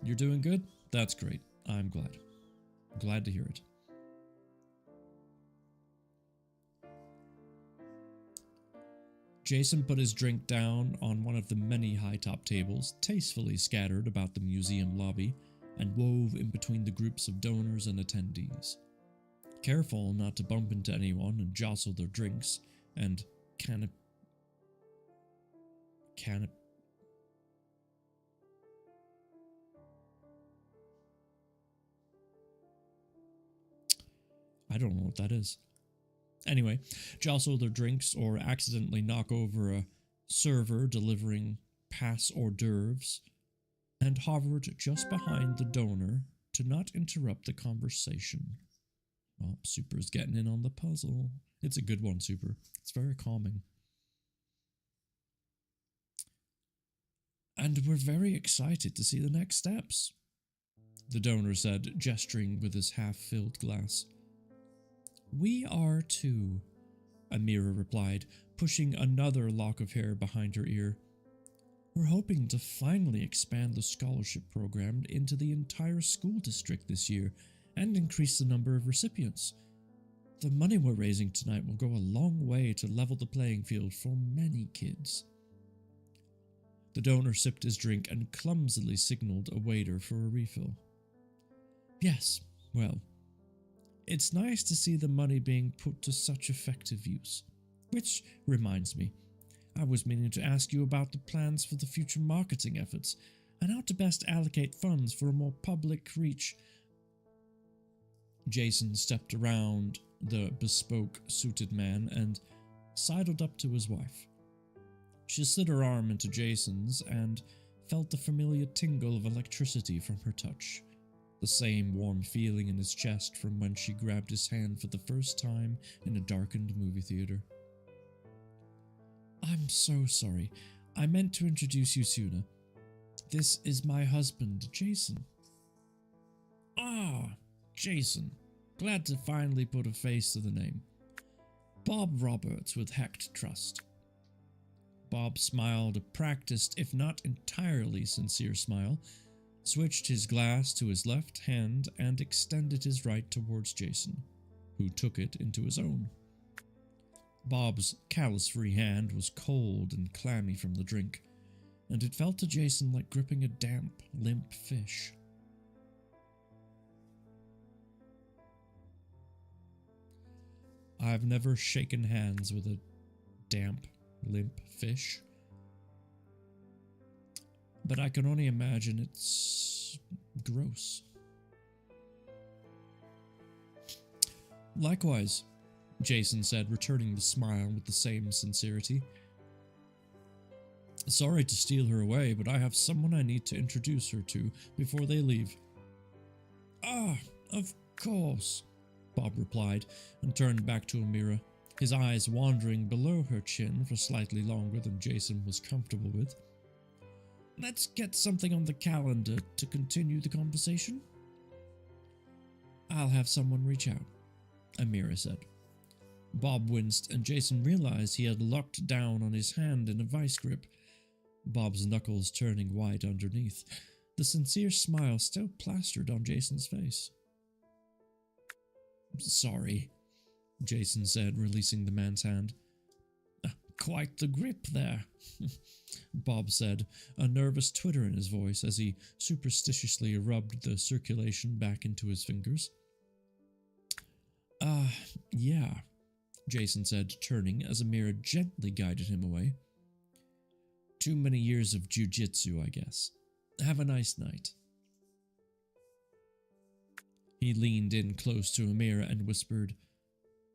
You're doing good? That's great. I'm glad. Glad to hear it. Jason put his drink down on one of the many high-top tables, tastefully scattered about the museum lobby, and wove in between the groups of donors and attendees. Careful not to bump into anyone and jostle their drinks, and I don't know what that is. Anyway, jostle their drinks or accidentally knock over a server delivering pass hors d'oeuvres, and hovered just behind the donor to not interrupt the conversation. Well, Super's getting in on the puzzle. It's a good one, Super. It's very calming. And we're very excited to see the next steps, the donor said, gesturing with his half-filled glass. We are too, Amira replied, pushing another lock of hair behind her ear. We're hoping to finally expand the scholarship program into the entire school district this year and increase the number of recipients. The money we're raising tonight will go a long way to level the playing field for many kids. The donor sipped his drink and clumsily signaled a waiter for a refill. Yes, well, it's nice to see the money being put to such effective use. Which reminds me, I was meaning to ask you about the plans for the future marketing efforts and how to best allocate funds for a more public reach. Jason stepped around the bespoke suited man and sidled up to his wife. She slid her arm into Jason's and felt the familiar tingle of electricity from her touch, the same warm feeling in his chest from when she grabbed his hand for the first time in a darkened movie theater. I'm so sorry. I meant to introduce you sooner. This is my husband, Jason. Ah, Jason. Glad to finally put a face to the name. Bob Roberts with Hecht Trust. Bob smiled, a practiced, if not entirely sincere smile, switched his glass to his left hand, and extended his right towards Jason, who took it into his own. Bob's callous-free hand was cold and clammy from the drink, and it felt to Jason like gripping a damp, limp fish. I've never shaken hands with a damp, limp fish, but I can only imagine it's gross. Likewise, Jason said, returning the smile with the same sincerity. Sorry to steal her away, but I have someone I need to introduce her to before they leave. Ah, of course, Bob replied, and turned back to Amira, his eyes wandering below her chin for slightly longer than Jason was comfortable with. Let's get something on the calendar to continue the conversation. I'll have someone reach out, Amira said. Bob winced, and Jason realized he had locked down on his hand in a vice grip, Bob's knuckles turning white underneath, the sincere smile still plastered on Jason's face. Sorry, Jason said, releasing the man's hand. Quite the grip there, Bob said, a nervous twitter in his voice as he superstitiously rubbed the circulation back into his fingers. Yeah, Jason said, turning as Amira gently guided him away. Too many years of jujitsu, I guess. Have a nice night. He leaned in close to Amira and whispered,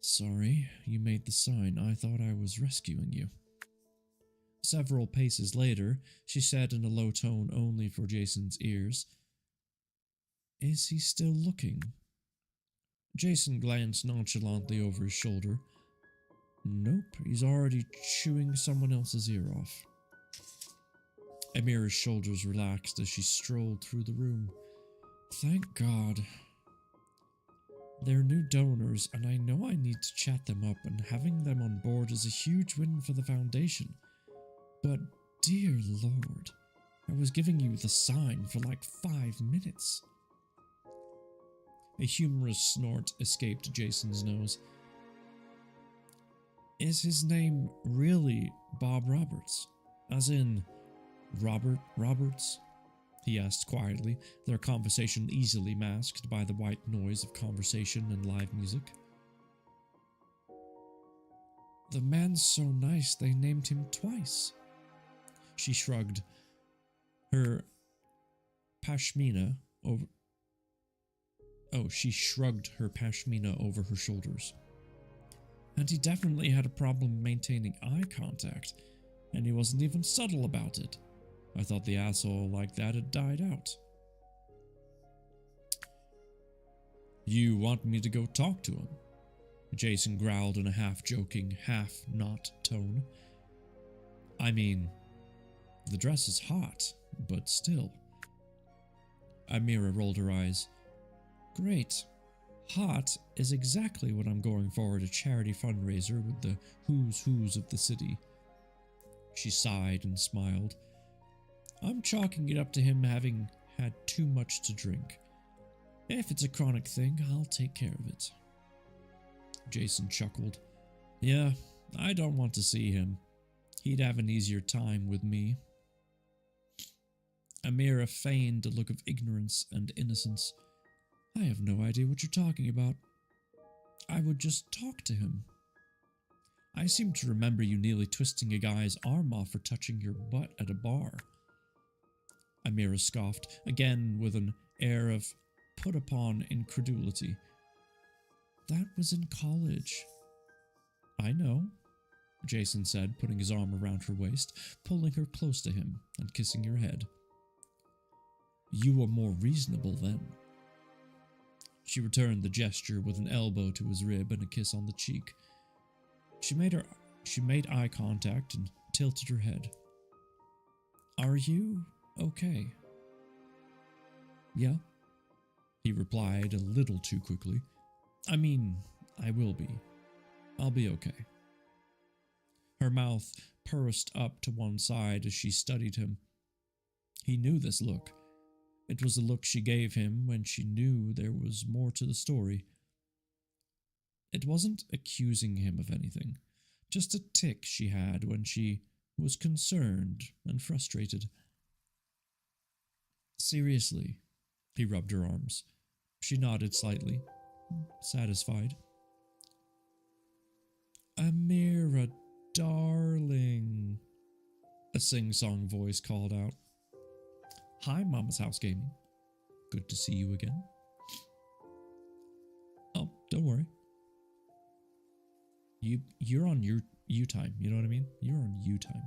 Sorry, you made the sign. I thought I was rescuing you. Several paces later, she said in a low tone only for Jason's ears, Is he still looking? Jason glanced nonchalantly over his shoulder. Nope, he's already chewing someone else's ear off. Amira's shoulders relaxed as she strolled through the room. Thank God. They're new donors, and I know I need to chat them up, and having them on board is a huge win for the Foundation. But, dear Lord, I was giving you the sign for like 5 minutes. A humorous snort escaped Jason's nose. Is his name really Bob Roberts? As in Robert Roberts? He asked quietly, their conversation easily masked by the white noise of conversation and live music. The man's so nice they named him twice. She shrugged her pashmina over. She shrugged her pashmina over her shoulders. And he definitely had a problem maintaining eye contact, and he wasn't even subtle about it. I thought the asshole like that had died out. You want me to go talk to him? Jason growled in a half-joking, half-not tone. I mean, the dress is hot, but still. Amira rolled her eyes. Great. Hot is exactly what I'm going for at a charity fundraiser with the who's who's of the city. She sighed and smiled. I'm chalking it up to him having had too much to drink. If it's a chronic thing, I'll take care of it. Jason chuckled. Yeah, I don't want to see him. He'd have an easier time with me. Amira feigned a look of ignorance and innocence. I have no idea what you're talking about. I would just talk to him. I seem to remember you nearly twisting a guy's arm off for touching your butt at a bar. Amira scoffed, again with an air of put-upon incredulity. That was in college. I know, Jason said, putting his arm around her waist, pulling her close to him, and kissing her head. You were more reasonable then. She returned the gesture with an elbow to his rib and a kiss on the cheek. She made eye contact and tilted her head. Are you okay? Yeah, he replied a little too quickly. I mean, I will be. I'll be okay. Her mouth pursed up to one side as she studied him. He knew this look. It was the look she gave him when she knew there was more to the story. It wasn't accusing him of anything, just a tic she had when she was concerned and frustrated. Seriously, he rubbed her arms. She nodded slightly, satisfied. Amira, darling, a sing-song voice called out. Hi, Mama's House Gaming. Good to see you again. Oh, don't worry. You're on your you time, you know what I mean? You're on you time.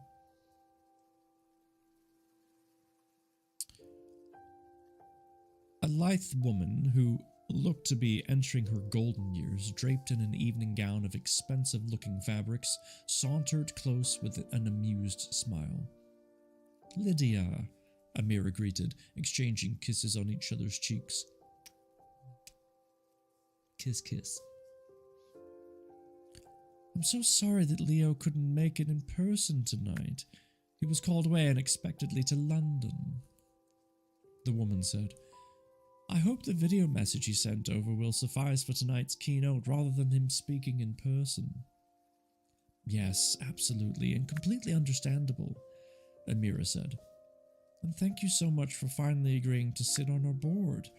A lithe woman who looked to be entering her golden years, draped in an evening gown of expensive-looking fabrics, sauntered close with an amused smile. Lydia, Amira greeted, exchanging kisses on each other's cheeks. Kiss, kiss. I'm so sorry that Leo couldn't make it in person tonight. He was called away unexpectedly to London, the woman said. I hope the video message he sent over will suffice for tonight's keynote rather than him speaking in person. Yes, absolutely, and completely understandable, Amira said. And thank you so much for finally agreeing to sit on our board.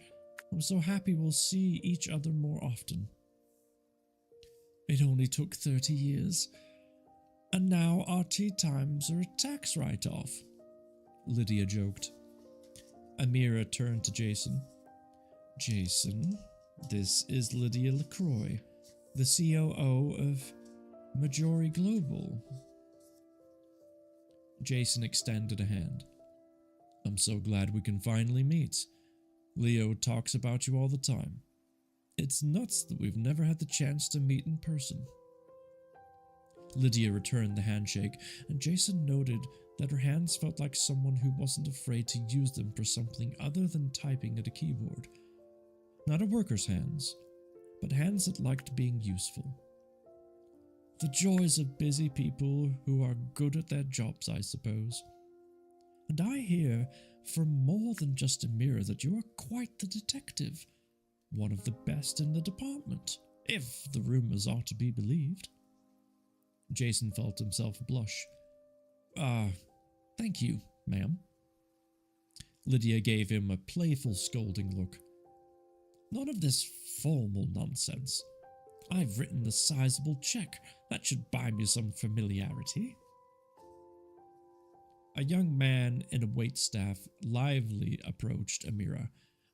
I'm so happy we'll see each other more often. It only took 30 years, and now our tea times are a tax write-off, Lydia joked. Amira turned to Jason. Jason, this is Lydia LaCroix, the COO of Majori Global. Jason extended a hand. I'm so glad we can finally meet. Leo talks about you all the time. It's nuts that we've never had the chance to meet in person. Lydia returned the handshake, and Jason noted that her hands felt like someone who wasn't afraid to use them for something other than typing at a keyboard. Not a worker's hands, but hands that liked being useful. The joys of busy people who are good at their jobs, I suppose. And I hear from more than just a mirror that you are quite the detective, one of the best in the department, if the rumors are to be believed. Jason felt himself blush. Thank you, ma'am. Lydia gave him a playful, scolding look. None of this formal nonsense. I've written a sizable check. That should buy me some familiarity. A young man in a waitstaff lively approached Amira,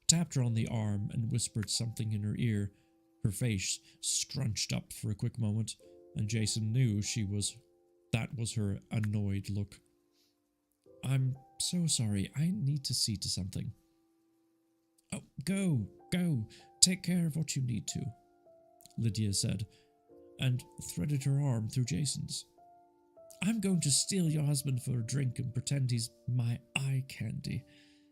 tapped her on the arm, and whispered something in her ear. Her face scrunched up for a quick moment, and Jason knew that was her annoyed look. I'm so sorry. I need to see to something. Oh, go. Take care of what you need to, Lydia said, and threaded her arm through Jason's. I'm going to steal your husband for a drink and pretend he's my eye candy.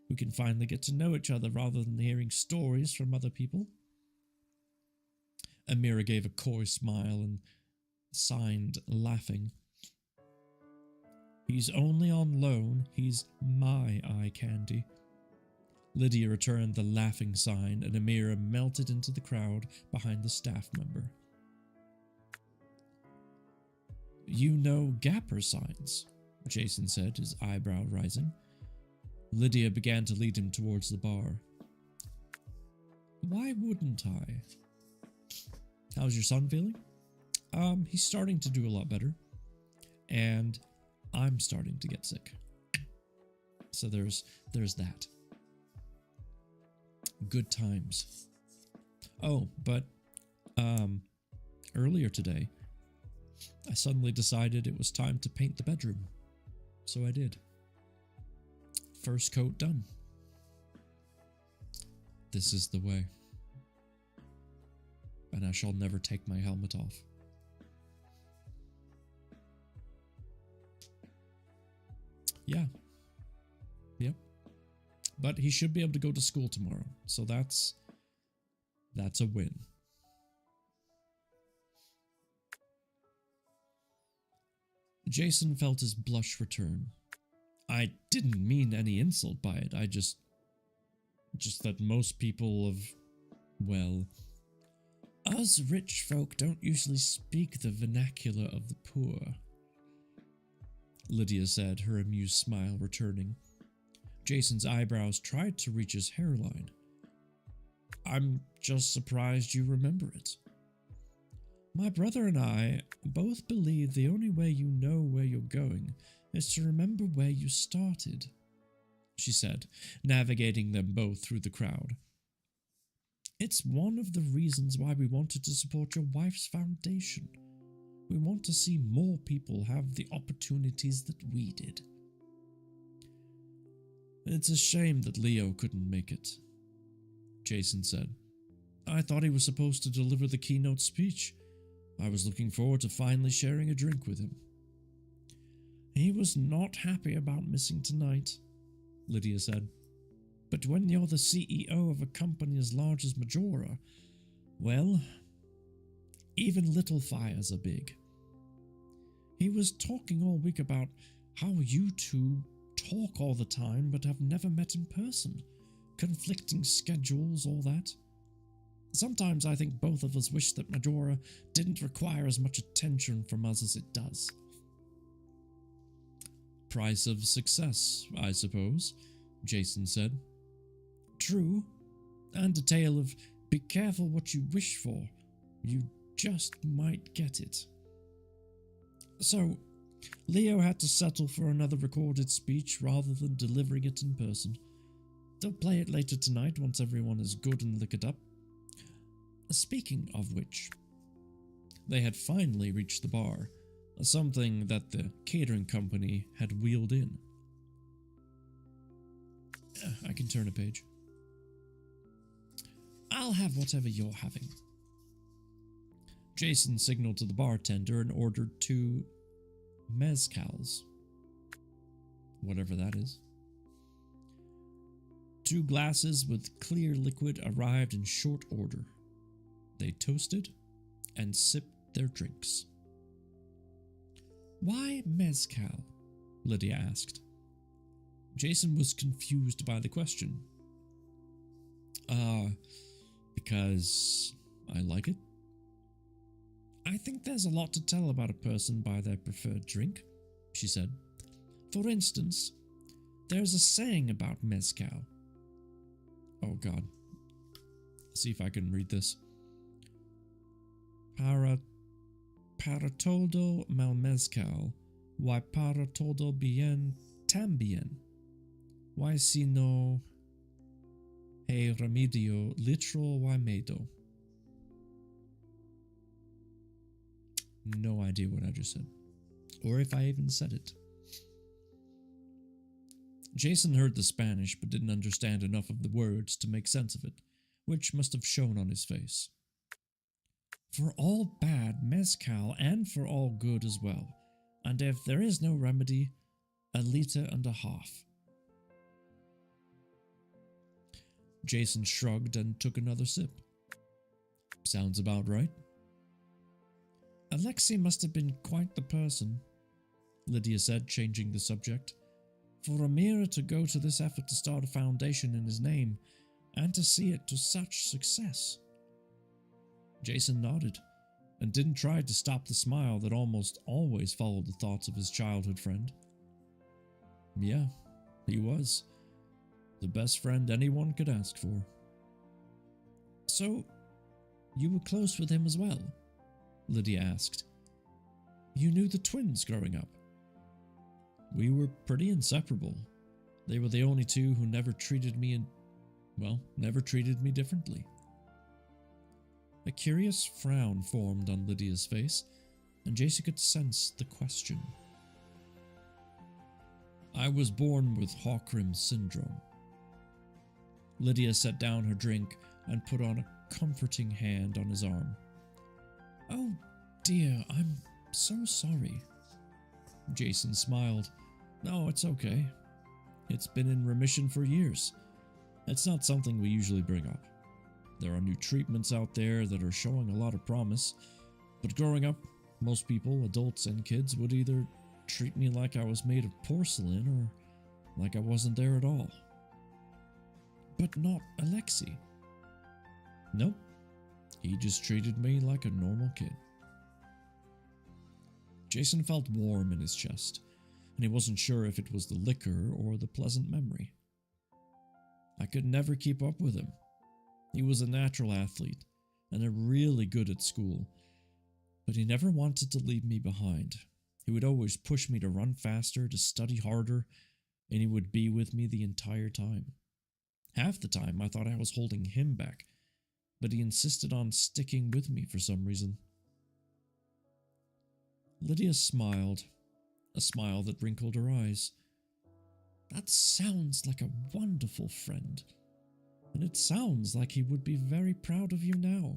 We can finally get to know each other rather than hearing stories from other people. Amira gave a coy smile and signed, laughing. He's only on loan. He's my eye candy. Lydia returned the laughing sign, and Amira melted into the crowd behind the staff member. You know Gapper signs, Jason said, his eyebrow rising. Lydia began to lead him towards the bar. Why wouldn't I? How's your son feeling? He's starting to do a lot better. And I'm starting to get sick. So there's that. Good times. Oh, but earlier today, I suddenly decided it was time to paint the bedroom. So I did. First coat done. This is the way. And I shall never take my helmet off. Yeah. Yep. But he should be able to go to school tomorrow. So that's a win. Jason felt his blush return. I didn't mean any insult by it. I just that most people of, well, us rich folk don't usually speak the vernacular of the poor, Lydia said, her amused smile returning. Jason's eyebrows tried to reach his hairline. I'm just surprised you remember it. My brother and I both believe the only way you know where you're going is to remember where you started, she said, navigating them both through the crowd. It's one of the reasons why we wanted to support your wife's foundation. We want to see more people have the opportunities that we did. It's a shame that Leo couldn't make it, Jason said. I thought he was supposed to deliver the keynote speech. I was looking forward to finally sharing a drink with him. He was not happy about missing tonight, Lydia said. But when you're the CEO of a company as large as Majora, well, even little fires are big. He was talking all week about how you two talk all the time but have never met in person, conflicting schedules, all that. Sometimes I think both of us wish that Majora didn't require as much attention from us as it does. Price of success, I suppose, Jason said. True, and a tale of be careful what you wish for. You just might get it. So, Leo had to settle for another recorded speech rather than delivering it in person. They'll play it later tonight once everyone is good and liquored up. Speaking of which, they had finally reached the bar, something that the catering company had wheeled in. I can turn a page. I'll have whatever you're having. Jason signaled to the bartender and ordered 2 mezcals. Whatever that is. 2 glasses with clear liquid arrived in short order. They toasted and sipped their drinks. Why mezcal? Lydia asked. Jason was confused by the question. Because I like it. I think there's a lot to tell about a person by their preferred drink, she said. For instance, there's a saying about mezcal. Oh God. Let's see if I can read this. Para todo mal mezcal, y para todo bien también. Y si no hay remedio, litro y medio. No idea what I just said, or if I even said it. Jason heard the Spanish but didn't understand enough of the words to make sense of it, which must have shown on his face. For all bad, mezcal, and for all good as well, and if there is no remedy, a liter and a half. Jason shrugged and took another sip. Sounds about right. Alexei must have been quite the person, Lydia said, changing the subject. For Amira to go to this effort to start a foundation in his name, and to see it to such success. Jason nodded, and didn't try to stop the smile that almost always followed the thoughts of his childhood friend. Yeah, he was. The best friend anyone could ask for. So, you were close with him as well? Lydia asked. You knew the twins growing up? We were pretty inseparable. They were the only two who never treated me differently. A curious frown formed on Lydia's face, and Jason could sense the question. I was born with Hawkrim syndrome. Lydia set down her drink and put on a comforting hand on his arm. Oh dear, I'm so sorry. Jason smiled. No, it's okay. It's been in remission for years. It's not something we usually bring up. There are new treatments out there that are showing a lot of promise, but growing up, most people, adults and kids, would either treat me like I was made of porcelain or like I wasn't there at all. But not Alexei. Nope. He just treated me like a normal kid. Jason felt warm in his chest, and he wasn't sure if it was the liquor or the pleasant memory. I could never keep up with him. He was a natural athlete, and really good at school, but he never wanted to leave me behind. He would always push me to run faster, to study harder, and he would be with me the entire time. Half the time I thought I was holding him back, but he insisted on sticking with me for some reason. Lydia smiled, a smile that wrinkled her eyes. That sounds like a wonderful friend, and it sounds like he would be very proud of you now.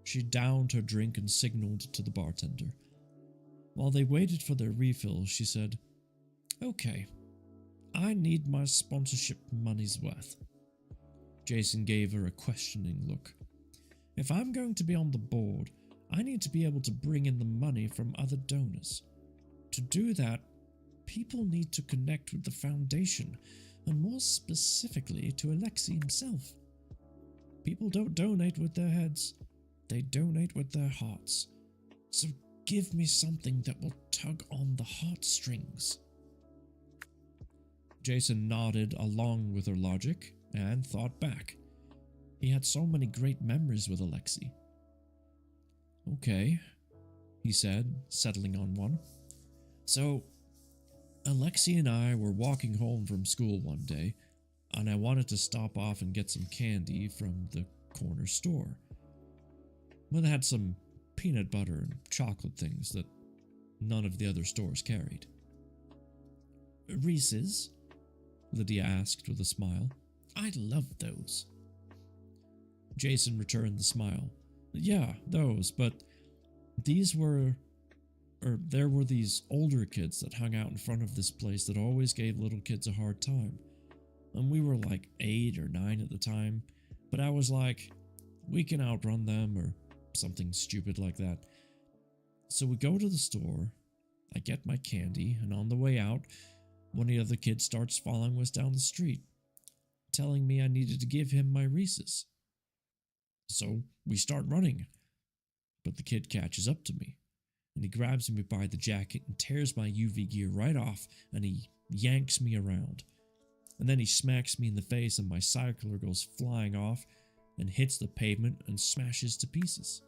She downed her drink and signaled to the bartender. While they waited for their refill, she said, Okay, I need my sponsorship money's worth. Jason gave her a questioning look. If I'm going to be on the board, I need to be able to bring in the money from other donors. To do that, people need to connect with the foundation, and more specifically to Alexei himself. People don't donate with their heads, they donate with their hearts. So give me something that will tug on the heartstrings. Jason nodded along with her logic and thought back. He had so many great memories with Alexei. Okay, he said, settling on one. So, Alexei and I were walking home from school one day, and I wanted to stop off and get some candy from the corner store. But they had some peanut butter and chocolate things that none of the other stores carried. Reese's? Lydia asked with a smile. I love those. Jason returned the smile. Yeah, those, but there were these older kids that hung out in front of this place that always gave little kids a hard time. And we were like 8 or 9 at the time, but I was like, we can outrun them or something stupid like that. So we go to the store, I get my candy, and on the way out, one of the other kids starts following us down the street, telling me I needed to give him my Reese's. So we start running. But the kid catches up to me, and he grabs me by the jacket and tears my UV gear right off, and he yanks me around. And then he smacks me in the face, and my cycler goes flying off and hits the pavement and smashes to pieces.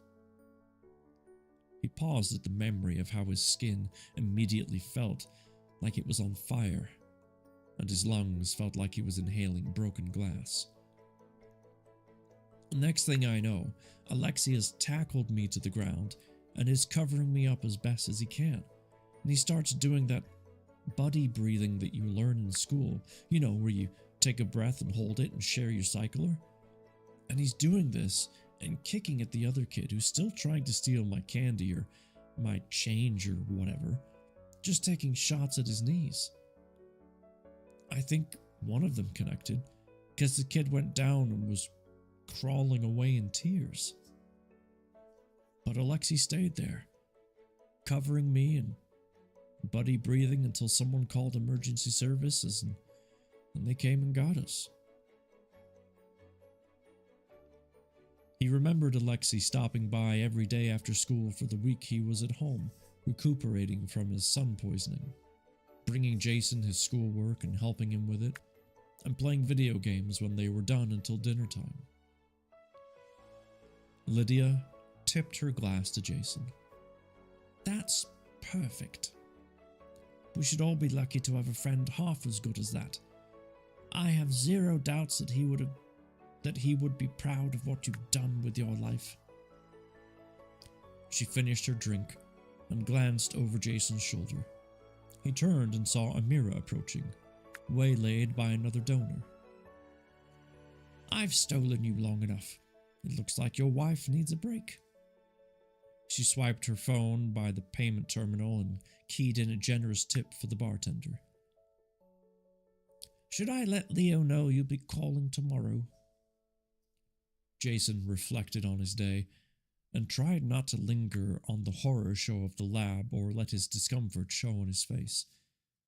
He paused at the memory of how his skin immediately felt like it was on fire, and his lungs felt like he was inhaling broken glass. Next thing I know, Alexei has tackled me to the ground and is covering me up as best as he can. And he starts doing that buddy breathing that you learn in school, you know, where you take a breath and hold it and share your cycler. And he's doing this and kicking at the other kid who's still trying to steal my candy or my change or whatever, just taking shots at his knees. I think one of them connected, because the kid went down and was crawling away in tears. But Alexei stayed there, covering me and buddy breathing until someone called emergency services and they came and got us. He remembered Alexei stopping by every day after school for the week he was at home, recuperating from his sun poisoning, bringing Jason his schoolwork and helping him with it, and playing video games when they were done until dinner time. Lydia tipped her glass to Jason. "That's perfect. We should all be lucky to have a friend half as good as that. I have zero doubts that he would be proud of what you've done with your life." She finished her drink and glanced over Jason's shoulder. He turned and saw Amira approaching, waylaid by another donor. "I've stolen you long enough. It looks like your wife needs a break." She swiped her phone by the payment terminal and keyed in a generous tip for the bartender. "Should I let Leo know you'll be calling tomorrow?" Jason reflected on his day and tried not to linger on the horror show of the lab or let his discomfort show on his face.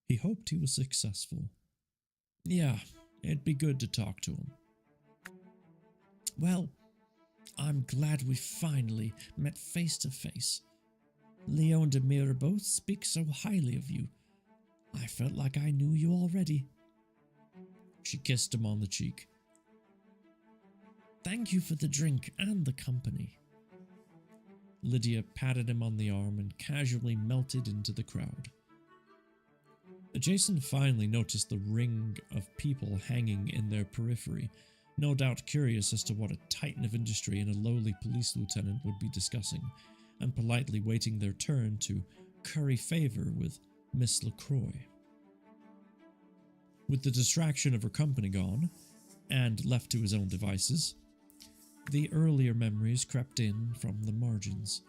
He hoped he was successful. Yeah, it'd be good to talk to him. "Well, I'm glad we finally met face to face. Leo and Amira both speak so highly of you. I felt like I knew you already." She kissed him on the cheek. "Thank you for the drink and the company." Lydia patted him on the arm and casually melted into the crowd. Jason finally noticed the ring of people hanging in their periphery, no doubt curious as to what a titan of industry and a lowly police lieutenant would be discussing, and politely waiting their turn to curry favor with Miss LaCroix. With the distraction of her company gone, and left to his own devices, the earlier memories crept in from the margins.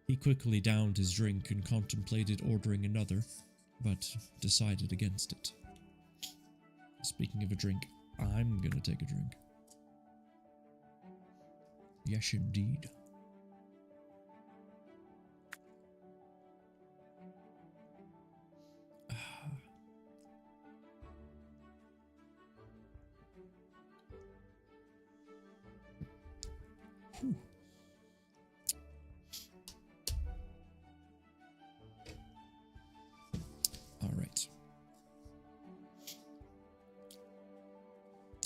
He quickly downed his drink and contemplated ordering another, but decided against it. Speaking of a drink, I'm gonna take a drink. Yes, indeed. Whew. All right.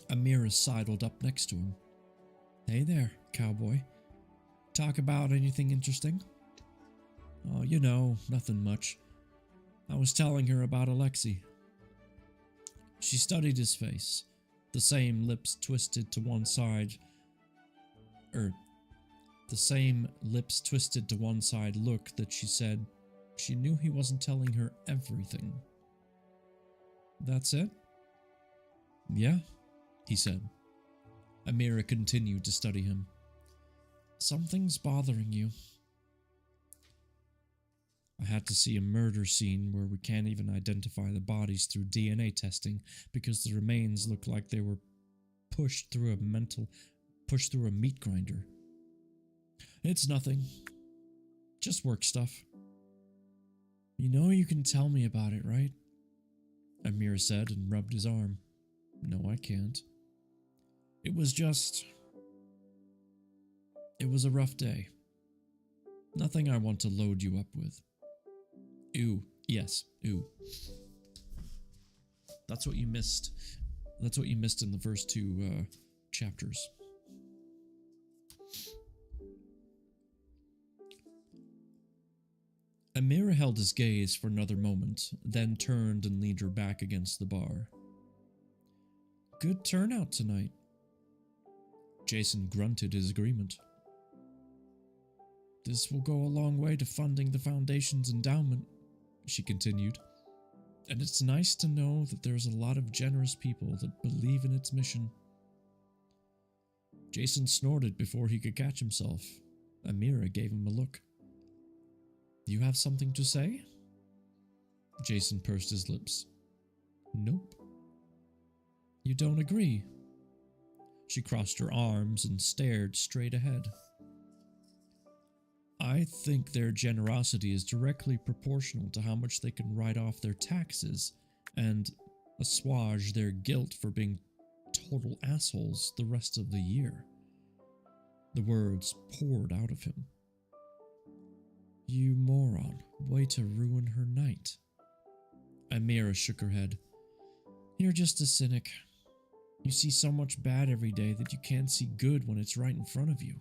Amira sidled up next to him. "Hey there, cowboy. Talk about anything interesting?" "Oh, you know, nothing much. I was telling her about Alexei." She studied his face, the same lips twisted to one side look that she said she knew he wasn't telling her everything. "That's it?" "Yeah," he said. Amira continued to study him. "Something's bothering you." "I had to see a murder scene where we can't even identify the bodies through DNA testing because the remains look like they were pushed through a meat grinder." "It's nothing. Just work stuff." "You know you can tell me about it, right?" Amir said and rubbed his arm. "No, I can't. It was a rough day. Nothing I want to load you up with. Ooh, yes, ooh. That's what you missed. That's what you missed in the first two chapters. Amira held his gaze for another moment, then turned and leaned her back against the bar. Good turnout tonight. Jason grunted his agreement. This will go a long way to funding the Foundation's endowment, she continued. And it's nice to know that there's a lot of generous people that believe in its mission. Jason snorted before he could catch himself. Amira gave him a look. You have something to say? Jason pursed his lips. Nope. You don't agree? She crossed her arms and stared straight ahead. I think their generosity is directly proportional to how much they can write off their taxes and assuage their guilt for being total assholes the rest of the year. The words poured out of him. You moron, way to ruin her night. Amira shook her head. You're just a cynic. You see so much bad every day that you can't see good when it's right in front of you.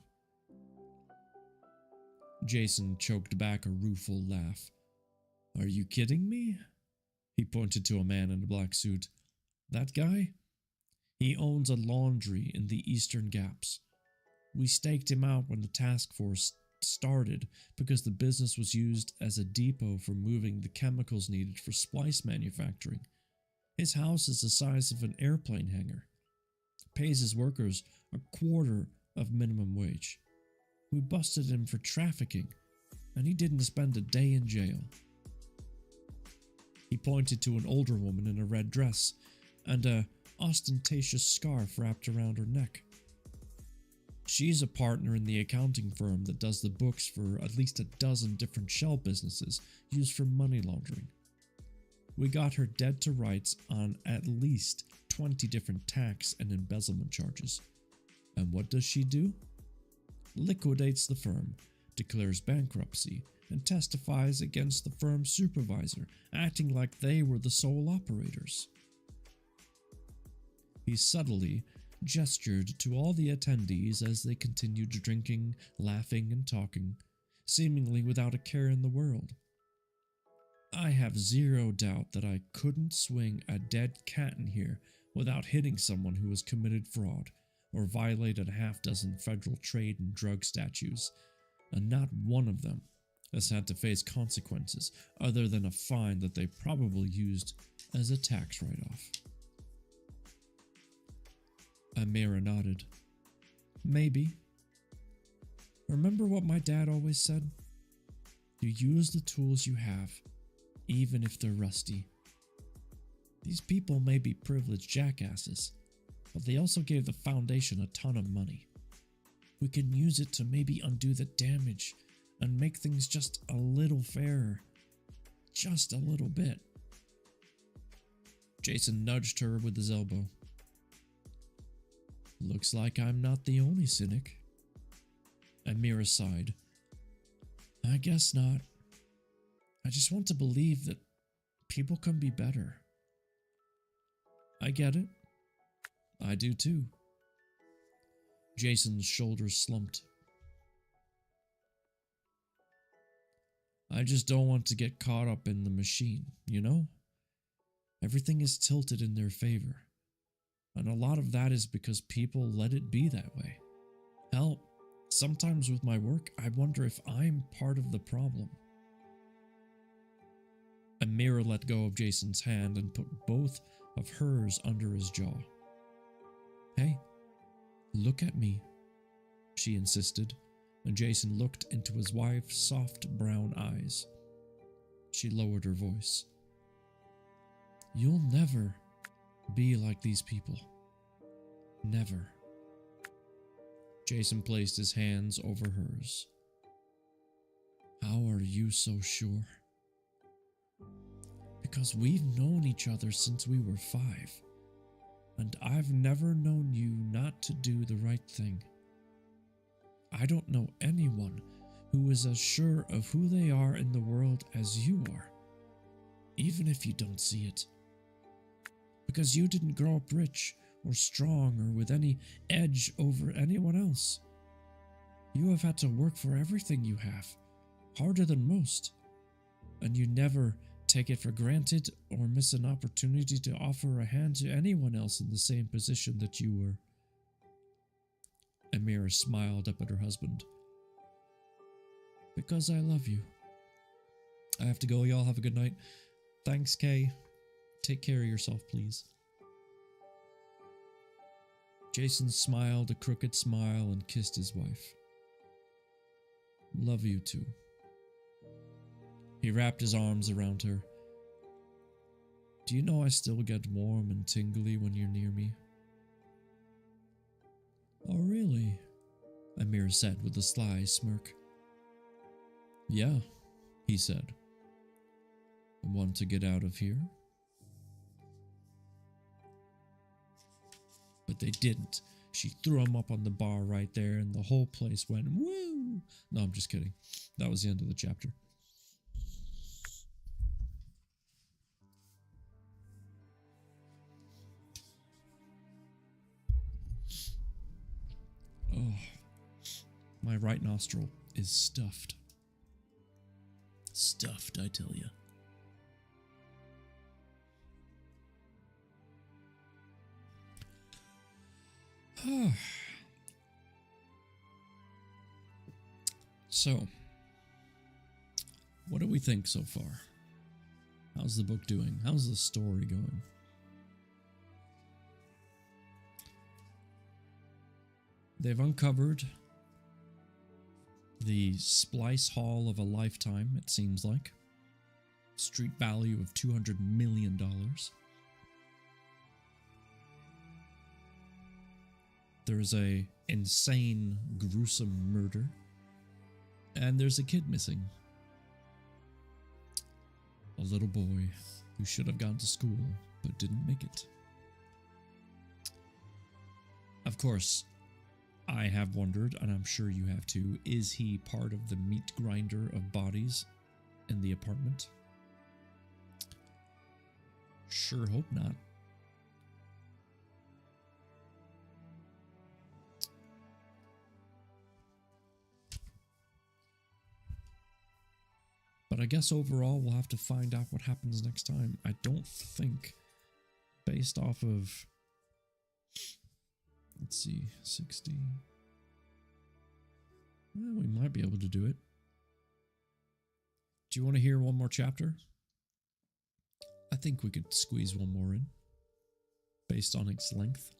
Jason choked back a rueful laugh. Are you kidding me? He pointed to a man in a black suit. That guy? He owns a laundry in the Eastern Gaps. We staked him out when the task force started because the business was used as a depot for moving the chemicals needed for splice manufacturing. His house is the size of an airplane hangar. Pays his workers a quarter of minimum wage. We busted him for trafficking, and he didn't spend a day in jail. He pointed to an older woman in a red dress and a ostentatious scarf wrapped around her neck. She's a partner in the accounting firm that does the books for at least a dozen different shell businesses used for money laundering. We got her dead to rights on at least 20 different tax and embezzlement charges. And what does she do? Liquidates the firm, declares bankruptcy, and testifies against the firm's supervisor, acting like they were the sole operators. He subtly gestured to all the attendees as they continued drinking, laughing, and talking, seemingly without a care in the world. I have zero doubt that I couldn't swing a dead cat in here without hitting someone who has committed fraud or violated a half-dozen federal trade and drug statutes, and not one of them has had to face consequences other than a fine that they probably used as a tax write-off. Amira nodded. Maybe. Remember what my dad always said? You use the tools you have, even if they're rusty. These people may be privileged jackasses, but they also gave the Foundation a ton of money. We can use it to maybe undo the damage and make things just a little fairer. Just a little bit. Jason nudged her with his elbow. Looks like I'm not the only cynic. Amira sighed. I guess not. I just want to believe that people can be better. I get it. I do too. Jason's shoulders slumped. I just don't want to get caught up in the machine, you know? Everything is tilted in their favor. And a lot of that is because people let it be that way. Hell, sometimes with my work, I wonder if I'm part of the problem. Amira let go of Jason's hand and put both of hers under his jaw. Hey, look at me, she insisted, and Jason looked into his wife's soft brown eyes. She lowered her voice. You'll never be like these people. Never. Jason placed his hands over hers. How are you so sure? Because we've known each other since we were 5, and I've never known you not to do the right thing. I don't know anyone who is as sure of who they are in the world as you are, even if you don't see it. Because you didn't grow up rich or strong or with any edge over anyone else. You have had to work for everything you have, harder than most, and you never take it for granted or miss an opportunity to offer a hand to anyone else in the same position that you were. Amira smiled up at her husband. Because I love you. I have to go, y'all. Have a good night. Thanks, Kay. Take care of yourself, please. Jason smiled a crooked smile and kissed his wife. Love you too. He wrapped his arms around her. Do you know I still get warm and tingly when you're near me? Oh, really? Amir said with a sly smirk. Yeah, he said. Want to get out of here? But they didn't. She threw him up on the bar right there, and the whole place went woo. No, I'm just kidding. That was the end of the chapter. Oh, my right nostril is stuffed. Stuffed, I tell you. So, what do we think so far? How's the book doing? How's the story going? They've uncovered the splice haul of a lifetime, it seems like. Street value of $200 million. There's a insane, gruesome murder. And there's a kid missing. A little boy who should have gone to school but didn't make it. Of course, I have wondered, and I'm sure you have too, is he part of the meat grinder of bodies in the apartment? Sure hope not. But I guess overall we'll have to find out what happens next time. I don't think, based off of, let's see, 60. Well, we might be able to do it. Do you want to hear one more chapter? I think we could squeeze one more in, based on its length.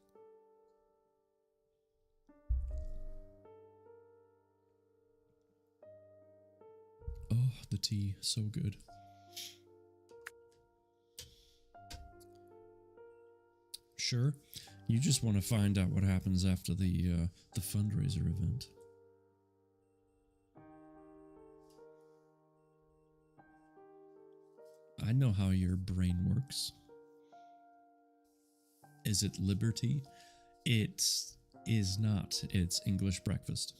Oh, the tea, so good. Sure, you just want to find out what happens after the fundraiser event. I know how your brain works. Is it liberty? It is not. It's English breakfast.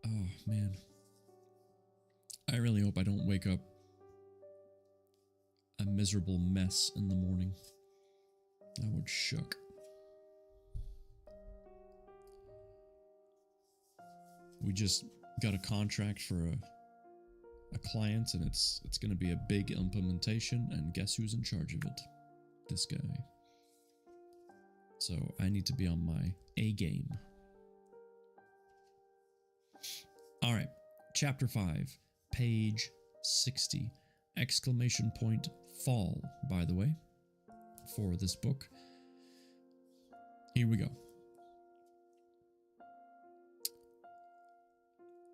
Oh, man. I really hope I don't wake up a miserable mess in the morning. I would shook. We just got a contract for a client, and it's going to be a big implementation, and guess who's in charge of it? This guy. So I need to be on my A game. All right, chapter 5, page 60, exclamation point fall, by the way, for this book. Here we go.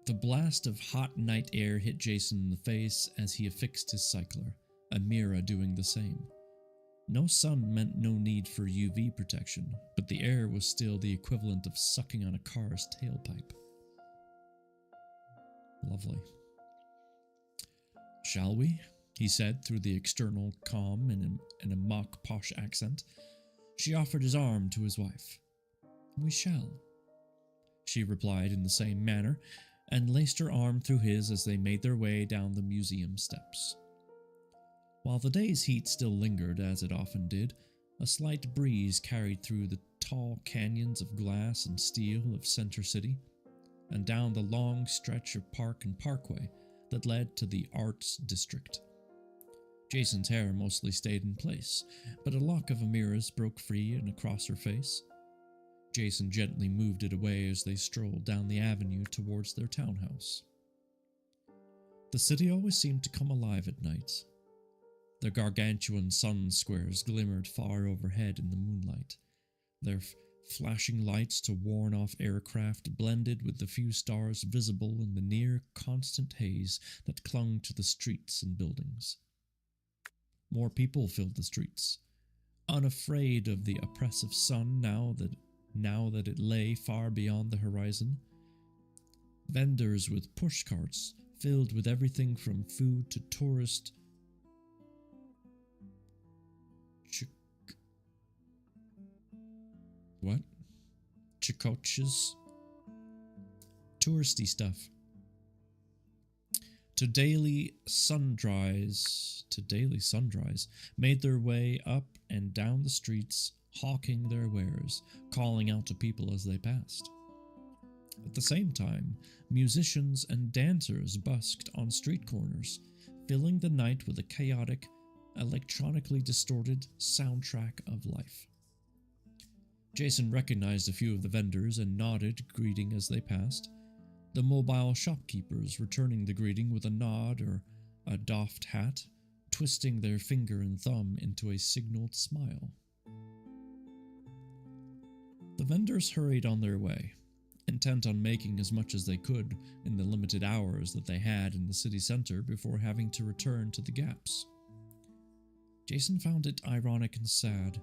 The blast of hot night air hit Jason in the face as he affixed his cycler, Amira doing the same. No sun meant no need for UV protection, but the air was still the equivalent of sucking on a car's tailpipe. Lovely. Shall we? He said through the external calm in a mock posh accent. She offered his arm to his wife. "We shall," she replied in the same manner, and laced her arm through his as they made their way down the museum steps. While the day's heat still lingered, as it often did, a slight breeze carried through the tall canyons of glass and steel of Center City, and down the long stretch of park and parkway that led to the Arts District. Jason's hair mostly stayed in place, but a lock of Amira's broke free and across her face. Jason gently moved it away as they strolled down the avenue towards their townhouse. The city always seemed to come alive at night. Their gargantuan sun squares glimmered far overhead in the moonlight. Their flashing lights to worn-off aircraft blended with the few stars visible in the near-constant haze that clung to the streets and buildings. More people filled the streets, unafraid of the oppressive sun now that it lay far beyond the horizon. Vendors with pushcarts filled with everything from food to tourist chicoches? Touristy stuff. To daily sundries, made their way up and down the streets, hawking their wares, calling out to people as they passed. At the same time, musicians and dancers busked on street corners, filling the night with a chaotic, electronically distorted soundtrack of life. Jason recognized a few of the vendors and nodded, greeting as they passed, the mobile shopkeepers returning the greeting with a nod or a doffed hat, twisting their finger and thumb into a signaled smile. The vendors hurried on their way, intent on making as much as they could in the limited hours that they had in the city center before having to return to the gaps. Jason found it ironic and sad.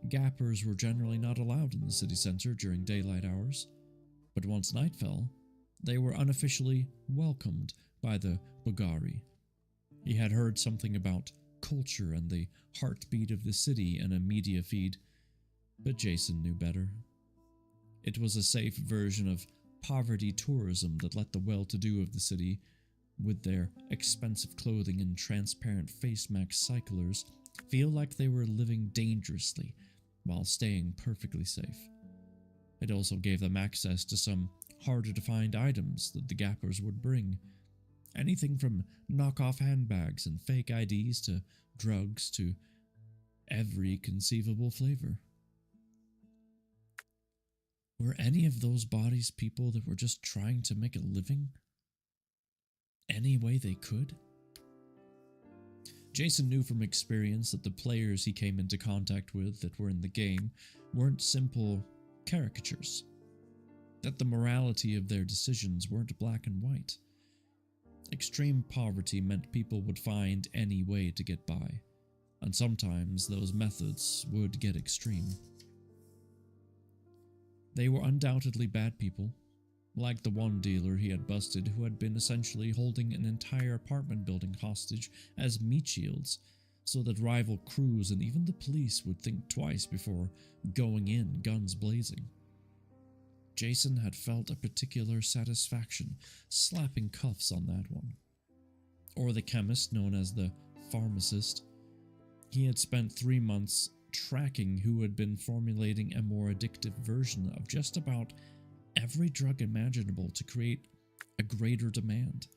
Gappers were generally not allowed in the city center during daylight hours, but once night fell, they were unofficially welcomed by the Bugari. He had heard something about culture and the heartbeat of the city in a media feed, but Jason knew better. It was a safe version of poverty tourism that let the well-to-do of the city, with their expensive clothing and transparent face mask cyclers, feel like they were living dangerously while staying perfectly safe. It also gave them access to some harder-to-find items that the Gappers would bring. Anything from knockoff handbags and fake IDs to drugs to every conceivable flavor. Were any of those bodies people that were just trying to make a living? Any way they could? Jason knew from experience that the players he came into contact with that were in the game weren't simple caricatures, that the morality of their decisions weren't black and white. Extreme poverty meant people would find any way to get by, and sometimes those methods would get extreme. They were undoubtedly bad people, like the one dealer he had busted who had been essentially holding an entire apartment building hostage as meat shields, so that rival crews and even the police would think twice before going in guns blazing. Jason had felt a particular satisfaction slapping cuffs on that one. Or the chemist known as the pharmacist. He had spent 3 months tracking who had been formulating a more addictive version of just about every drug imaginable to create a greater demand.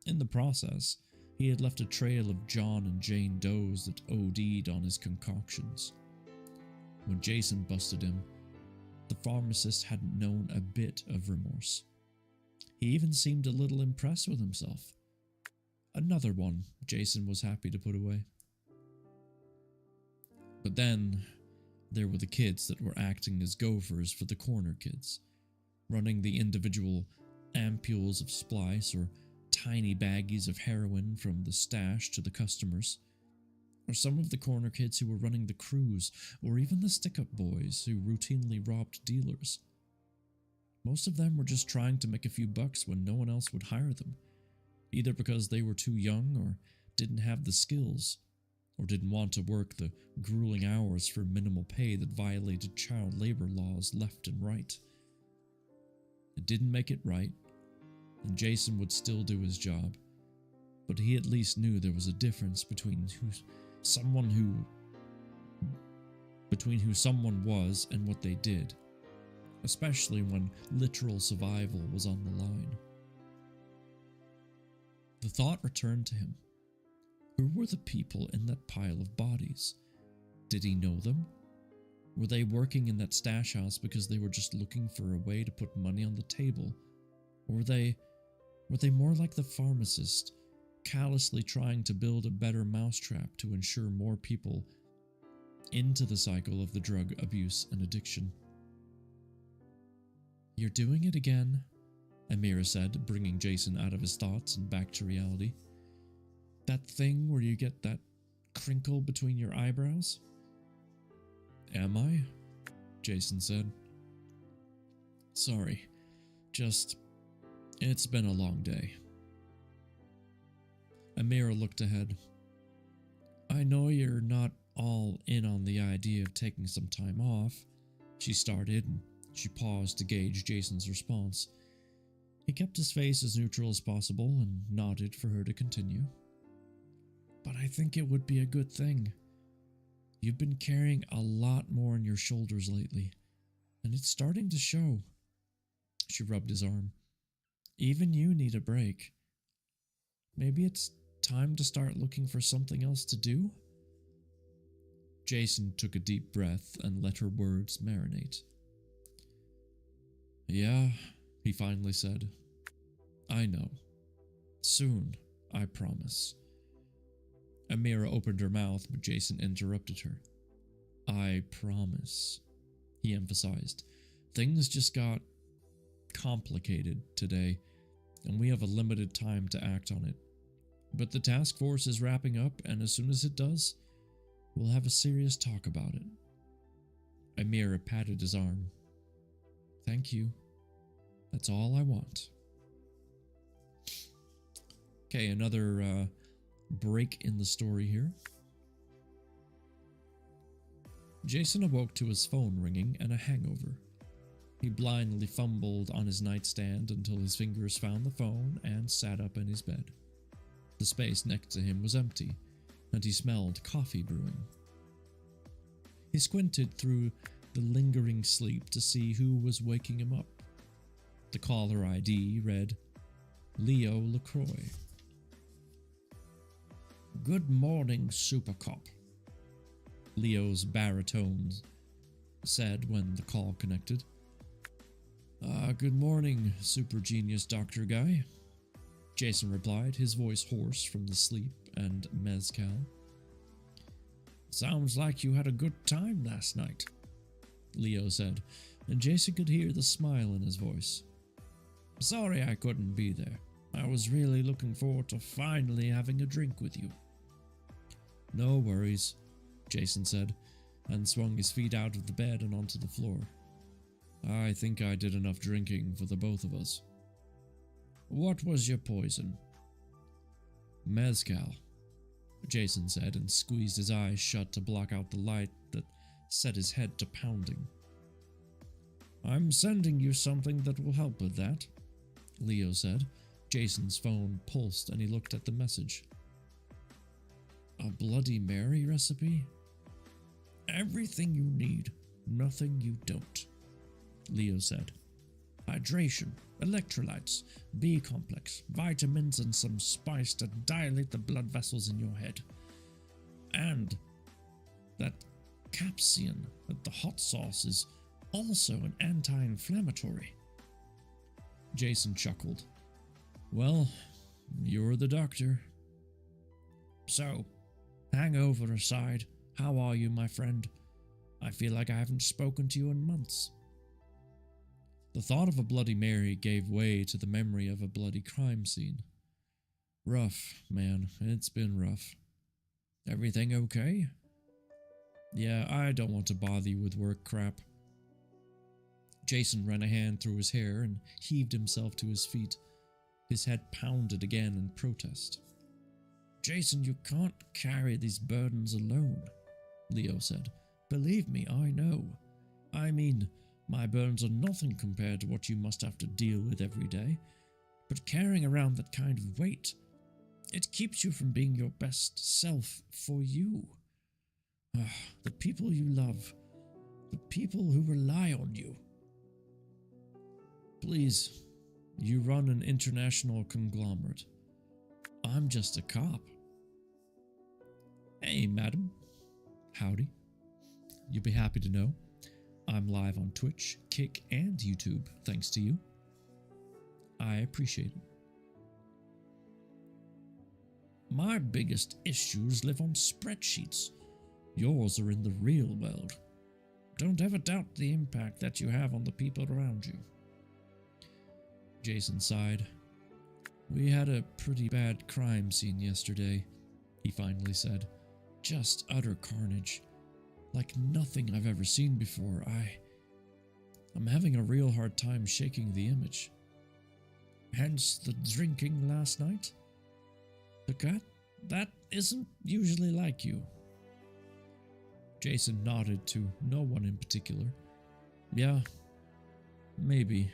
In the process, he had left a trail of John and Jane Does that OD'd on his concoctions. When Jason busted him, the pharmacist hadn't known a bit of remorse. He even seemed a little impressed with himself. Another one Jason was happy to put away. But then, there were the kids that were acting as gophers for the corner kids, running the individual ampules of splice or tiny baggies of heroin from the stash to the customers, or some of the corner kids who were running the crews, or even the stick-up boys who routinely robbed dealers. Most of them were just trying to make a few bucks when no one else would hire them, either because they were too young or didn't have the skills, or didn't want to work the grueling hours for minimal pay that violated child labor laws left and right. It didn't make it right, and Jason would still do his job, but he at least knew there was a difference between who someone was and what they did, especially when literal survival was on the line. The thought returned to him. Who were the people in that pile of bodies? Did he know them? Were they working in that stash house because they were just looking for a way to put money on the table? Or were they more like the pharmacist, callously trying to build a better mousetrap to ensure more people into the cycle of the drug abuse and addiction? "You're doing it again," Amira said, bringing Jason out of his thoughts and back to reality. "That thing where you get that crinkle between your eyebrows?" "Am I?" Jason said. "Sorry, it's been a long day." Amira looked ahead. "I know you're not all in on the idea of taking some time off," she started, and she paused to gauge Jason's response. He kept his face as neutral as possible and nodded for her to continue. "But I think it would be a good thing. You've been carrying a lot more on your shoulders lately, and it's starting to show." She rubbed his arm. "Even you need a break. Maybe it's time to start looking for something else to do?" Jason took a deep breath and let her words marinate. "Yeah," he finally said. "I know. Soon, I promise." Amira opened her mouth, but Jason interrupted her. "I promise," he emphasized. "Things just got complicated today, and we have a limited time to act on it. But the task force is wrapping up, and as soon as it does, we'll have a serious talk about it." Amira patted his arm. "Thank you. That's all I want." Okay, another break in the story here. Jason awoke to his phone ringing and a hangover. He blindly fumbled on his nightstand until his fingers found the phone and sat up in his bed. The space next to him was empty, and he smelled coffee brewing. He squinted through the lingering sleep to see who was waking him up. The caller ID read Leo LaCroix. "Good morning, Super Cop," Leo's baritone said when the call connected. Good morning, Super Genius Doctor Guy," Jason replied, his voice hoarse from the sleep and mezcal. "Sounds like you had a good time last night," Leo said, and Jason could hear the smile in his voice. "Sorry I couldn't be there. I was really looking forward to finally having a drink with you." "No worries," Jason said, and swung his feet out of the bed and onto the floor. "I think I did enough drinking for the both of us." "What was your poison?" "Mezcal," Jason said, and squeezed his eyes shut to block out the light that set his head to pounding. "I'm sending you something that will help with that," Leo said. Jason's phone pulsed and he looked at the message. "A Bloody Mary recipe?" "Everything you need, nothing you don't," Leo said. "Hydration, electrolytes, B complex, vitamins, and some spice to dilate the blood vessels in your head. And that capsaicin at the hot sauce is also an anti-inflammatory." Jason chuckled. "Well, you're the doctor." "So, hangover aside, how are you, my friend? I feel like I haven't spoken to you in months." The thought of a Bloody Mary gave way to the memory of a bloody crime scene. "Rough, man. It's been rough." "Everything okay?" "Yeah, I don't want to bother you with work crap." Jason ran a hand through his hair and heaved himself to his feet. His head pounded again in protest. Jason, you can't carry these burdens alone, Leo said. Believe me, I know. I mean, my burdens are nothing compared to what you must have to deal with every day. But carrying around that kind of weight, it keeps you from being your best self for you. The people you love, the people who rely on you. Please, you run an international conglomerate. I'm just a cop. Hey, madam. Howdy. You'll be happy to know I'm live on Twitch, Kick, and YouTube, thanks to you. I appreciate it. My biggest issues live on spreadsheets. Yours are in the real world. Don't ever doubt the impact that you have on the people around you. Jason sighed. We had a pretty bad crime scene yesterday, he finally said. Just utter carnage. Like nothing I've ever seen before. I'm having a real hard time shaking the image. Hence the drinking last night? Look, that isn't usually like you. Jason nodded to no one in particular. Yeah, maybe.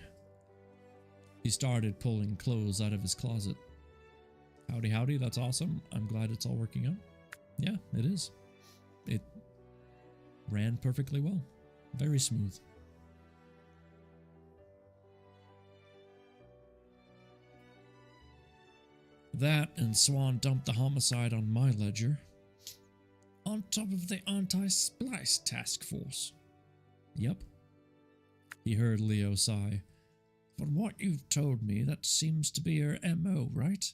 He started pulling clothes out of his closet. Howdy, howdy, that's awesome. I'm glad it's all working out. Yeah, it is. It ran perfectly well. Very smooth. That and Swan dumped the homicide on my ledger. On top of the anti-splice task force. Yep. He heard Leo sigh. From what you've told me, that seems to be her MO, right?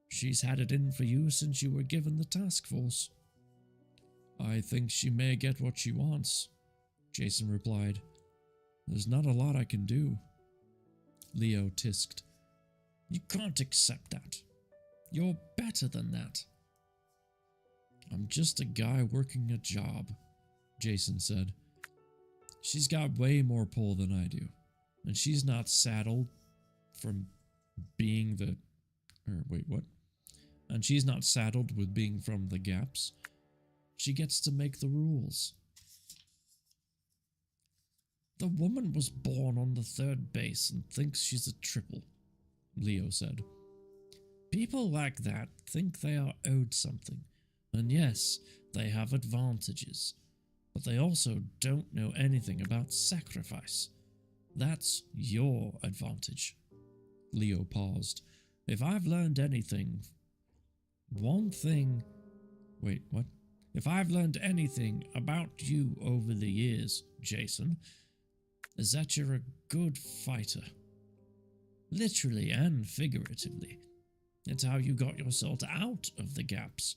She's had it in for you since you were given the task force. I think she may get what she wants, Jason replied. There's not a lot I can do. Leo tisked. You can't accept that. You're better than that. I'm just a guy working a job, Jason said. She's got way more pull than I do, and she's not saddled from being the... wait, what? And she's not saddled with being from the gaps. She gets to make the rules. The woman was born on the third base and thinks she's a triple, Leo said. People like that think they are owed something, and yes, they have advantages, but they also don't know anything about sacrifice. That's your advantage. Leo paused. If I've learned anything, If I've learned anything about you over the years, Jason, is that you're a good fighter. Literally and figuratively. It's how you got yourself out of the gaps.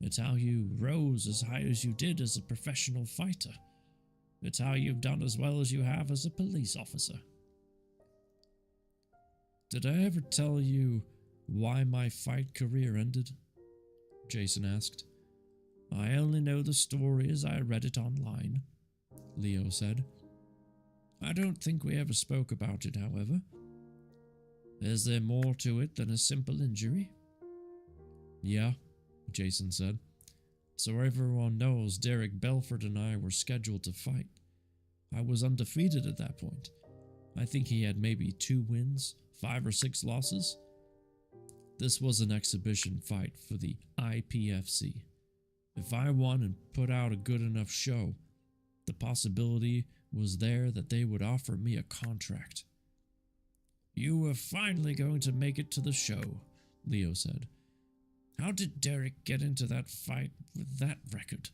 It's how you rose as high as you did as a professional fighter. It's how you've done as well as you have as a police officer. Did I ever tell you why my fight career ended? Jason asked. I only know the story as I read it online, Leo said. I don't think we ever spoke about it, however. Is there more to it than a simple injury? Yeah, Jason said. So everyone knows Derek Belford and I were scheduled to fight. I was undefeated at that point. I think he had maybe 2 wins, 5 or 6 losses. This was an exhibition fight for the IPFC. If I won and put out a good enough show, the possibility was there that they would offer me a contract. You were finally going to make it to the show, Leo said. How did Derek get into that fight with that record?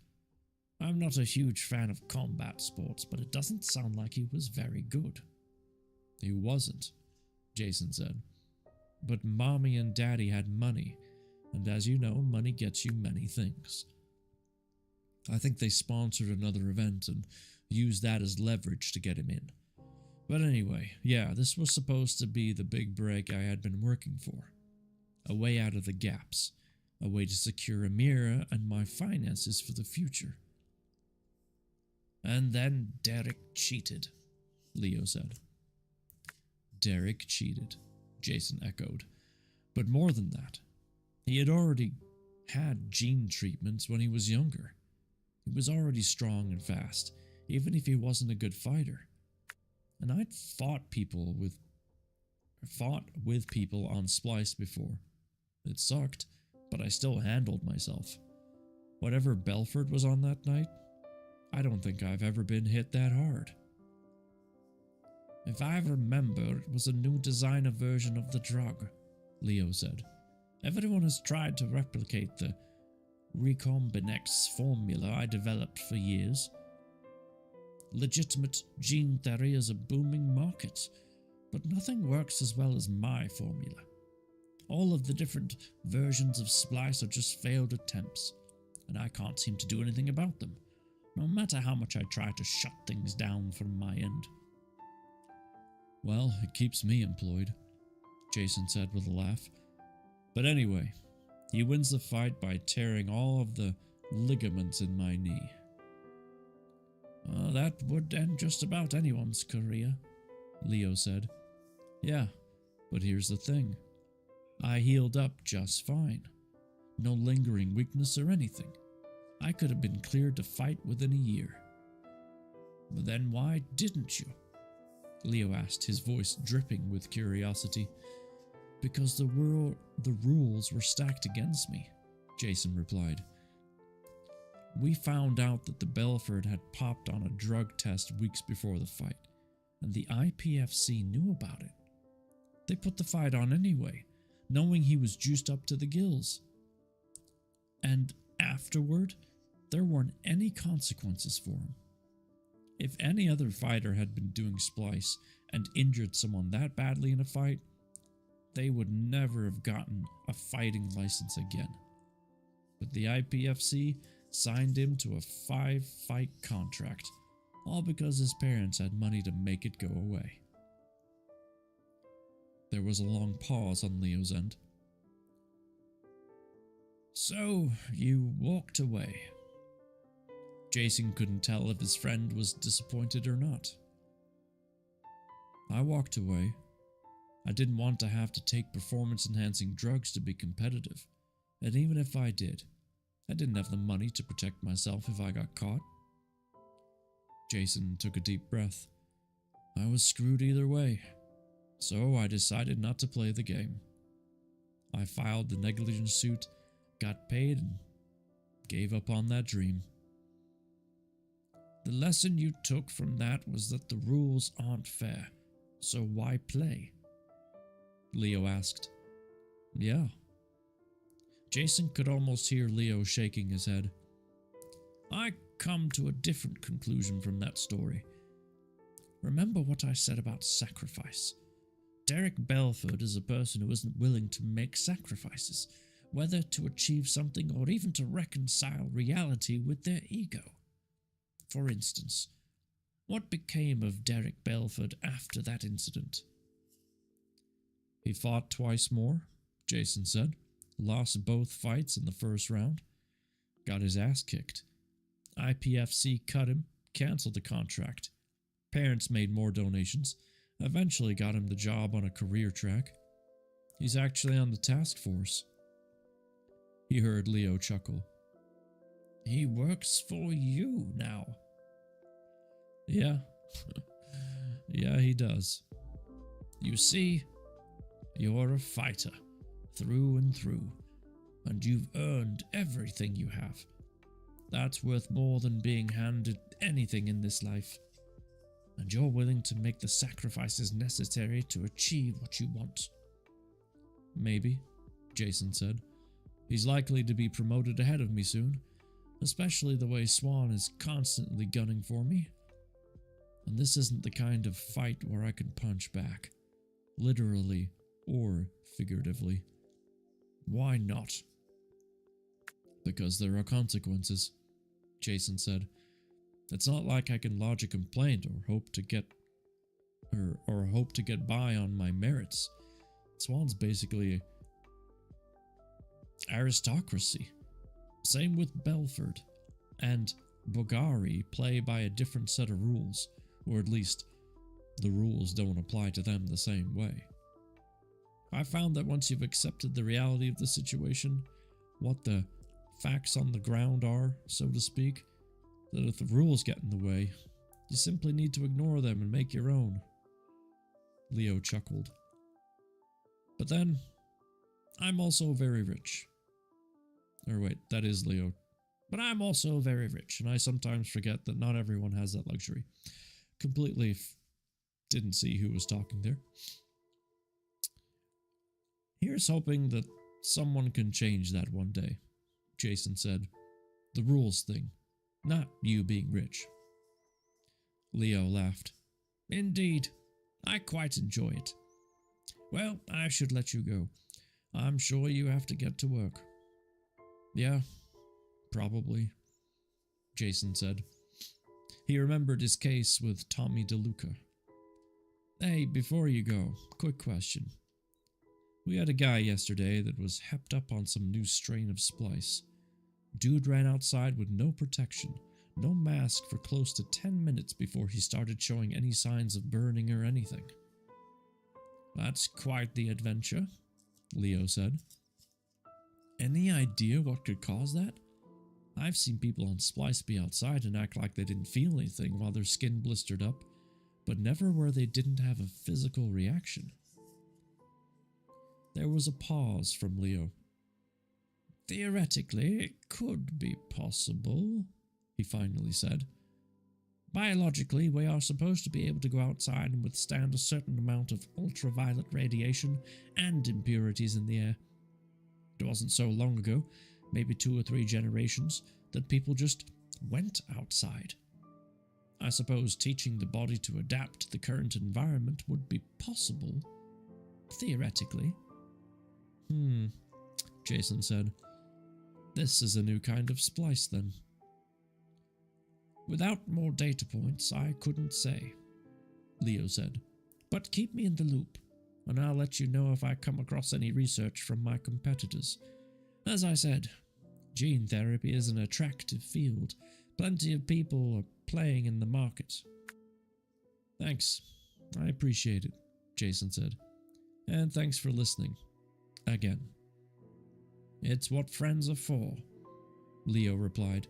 I'm not a huge fan of combat sports, but it doesn't sound like he was very good. He wasn't, Jason said. But Mommy and Daddy had money, and as you know, money gets you many things. I think they sponsored another event and used that as leverage to get him in. But anyway, yeah, this was supposed to be the big break I had been working for. A way out of the gaps. A way to secure Amira and my finances for the future. And then Derek cheated, Leo said. Derek cheated, Jason echoed. But more than that, He had already had gene treatments when he was younger. He was already strong and fast, even if he wasn't a good fighter. And I'd fought with people on Splice before. It sucked, but I still handled myself. Whatever Belford was on that night, I don't think I've ever been hit that hard. If I remember, it was a new designer version of the drug, Leo said. Everyone has tried to replicate the Recombinix formula I developed for years. Legitimate gene therapy is a booming market, but nothing works as well as my formula. All of the different versions of Splice are just failed attempts, and I can't seem to do anything about them, no matter how much I try to shut things down from my end. Well, it keeps me employed, Jason said with a laugh. But anyway, he wins the fight by tearing all of the ligaments in my knee. That would end just about anyone's career, Leo said. Yeah, but here's the thing. I healed up just fine. No lingering weakness or anything. I could have been cleared to fight within a year. But then why didn't you? Leo asked, his voice dripping with curiosity. Because the rules were stacked against me, Jason replied. We found out that the Belford had popped on a drug test weeks before the fight, and the IPFC knew about it. They put the fight on anyway, knowing he was juiced up to the gills. And afterward, there weren't any consequences for him. If any other fighter had been doing Splice and injured someone that badly in a fight, they would never have gotten a fighting license again. But the IPFC signed him to a 5-fight contract, all because his parents had money to make it go away. There was a long pause on Leo's end. So, you walked away. Jason couldn't tell if his friend was disappointed or not. I walked away. I didn't want to have to take performance-enhancing drugs to be competitive, and even if I did, I didn't have the money to protect myself if I got caught. Jason took a deep breath. I was screwed either way, so I decided not to play the game. I filed the negligence suit, got paid, and gave up on that dream. The lesson you took from that was that the rules aren't fair, so why play? Leo asked. Yeah. Jason could almost hear Leo shaking his head. I come to a different conclusion from that story. Remember what I said about sacrifice. Derek Belford is a person who isn't willing to make sacrifices, whether to achieve something or even to reconcile reality with their ego. For instance, what became of Derek Belford after that incident? He fought twice more, Jason said. Lost both fights in the first round. Got his ass kicked. IPFC cut him, canceled the contract. Parents made more donations. Eventually got him the job on a career track. He's actually on the task force. He heard Leo chuckle. He works for you now. Yeah. Yeah, he does. You see, you're a fighter, through and through, and you've earned everything you have. That's worth more than being handed anything in this life. And you're willing to make the sacrifices necessary to achieve what you want. Maybe, Jason said. He's likely to be promoted ahead of me soon, especially the way Swan is constantly gunning for me. And this isn't the kind of fight where I can punch back, literally or figuratively. Why not? Because there are consequences, Jason said. It's not like I can lodge a complaint or hope to get by on my merits. Swan's basically aristocracy. Same with Belford. And Bogari play by a different set of rules, or at least the rules don't apply to them the same way. I found that once you've accepted the reality of the situation, what the facts on the ground are, so to speak, that if the rules get in the way, you simply need to ignore them and make your own. Leo chuckled. But then, I'm also very rich. Or wait, that is Leo. But I'm also very rich, and I sometimes forget that not everyone has that luxury. Completely didn't see who was talking there. Here's hoping that someone can change that one day, Jason said. The rules thing, not you being rich. Leo laughed. Indeed, I quite enjoy it. Well, I should let you go. I'm sure you have to get to work. Yeah, probably, Jason said. He remembered his case with Tommy DeLuca. Hey, before you go, quick question. We had a guy yesterday that was hepped up on some new strain of splice. Dude ran outside with no protection, no mask for close to 10 minutes before he started showing any signs of burning or anything. That's quite the adventure, Leo said. Any idea what could cause that? I've seen people on splice be outside and act like they didn't feel anything while their skin blistered up, but never where they didn't have a physical reaction. There was a pause from Leo. Theoretically, it could be possible, he finally said. Biologically, we are supposed to be able to go outside and withstand a certain amount of ultraviolet radiation and impurities in the air. It wasn't so long ago, maybe 2 or 3 generations, that people just went outside. I suppose teaching the body to adapt to the current environment would be possible, theoretically. Jason said. This is a new kind of splice, then. Without more data points, I couldn't say, Leo said. But keep me in the loop, and I'll let you know if I come across any research from my competitors. As I said, gene therapy is an attractive field. Plenty of people are playing in the market. Thanks. I appreciate it, Jason said. And thanks for listening. Again. It's what friends are for, Leo replied.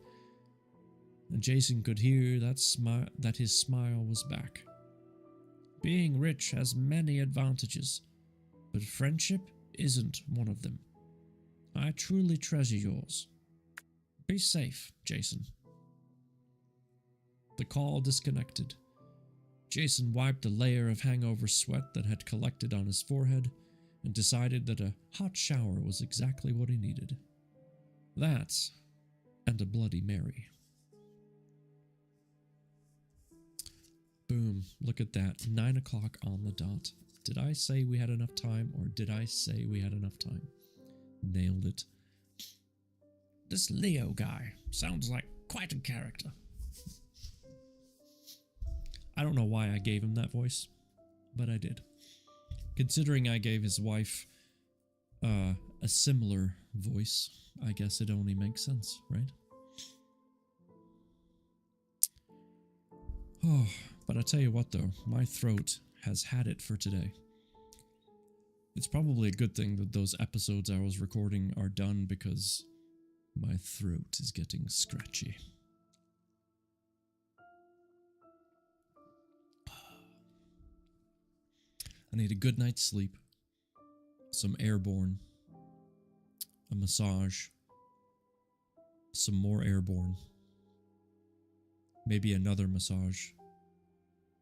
And Jason could hear that his smile was back. Being rich has many advantages, but friendship isn't one of them. I truly treasure yours. Be safe, Jason. The call disconnected. Jason wiped a layer of hangover sweat that had collected on his forehead and decided that a hot shower was exactly what he needed. That, and a Bloody Mary. Boom, look at that, 9 o'clock on the dot. Did I say we had enough time, or did I say we had enough time? Nailed it. This Leo guy sounds like quite a character. I don't know why I gave him that voice, but I did. Considering I gave his wife a similar voice, I guess it only makes sense, right? Oh, but I tell you what though, my throat has had it for today. It's probably a good thing that those episodes I was recording are done because my throat is getting scratchy. I need a good night's sleep, some airborne, a massage, some more airborne, maybe another massage,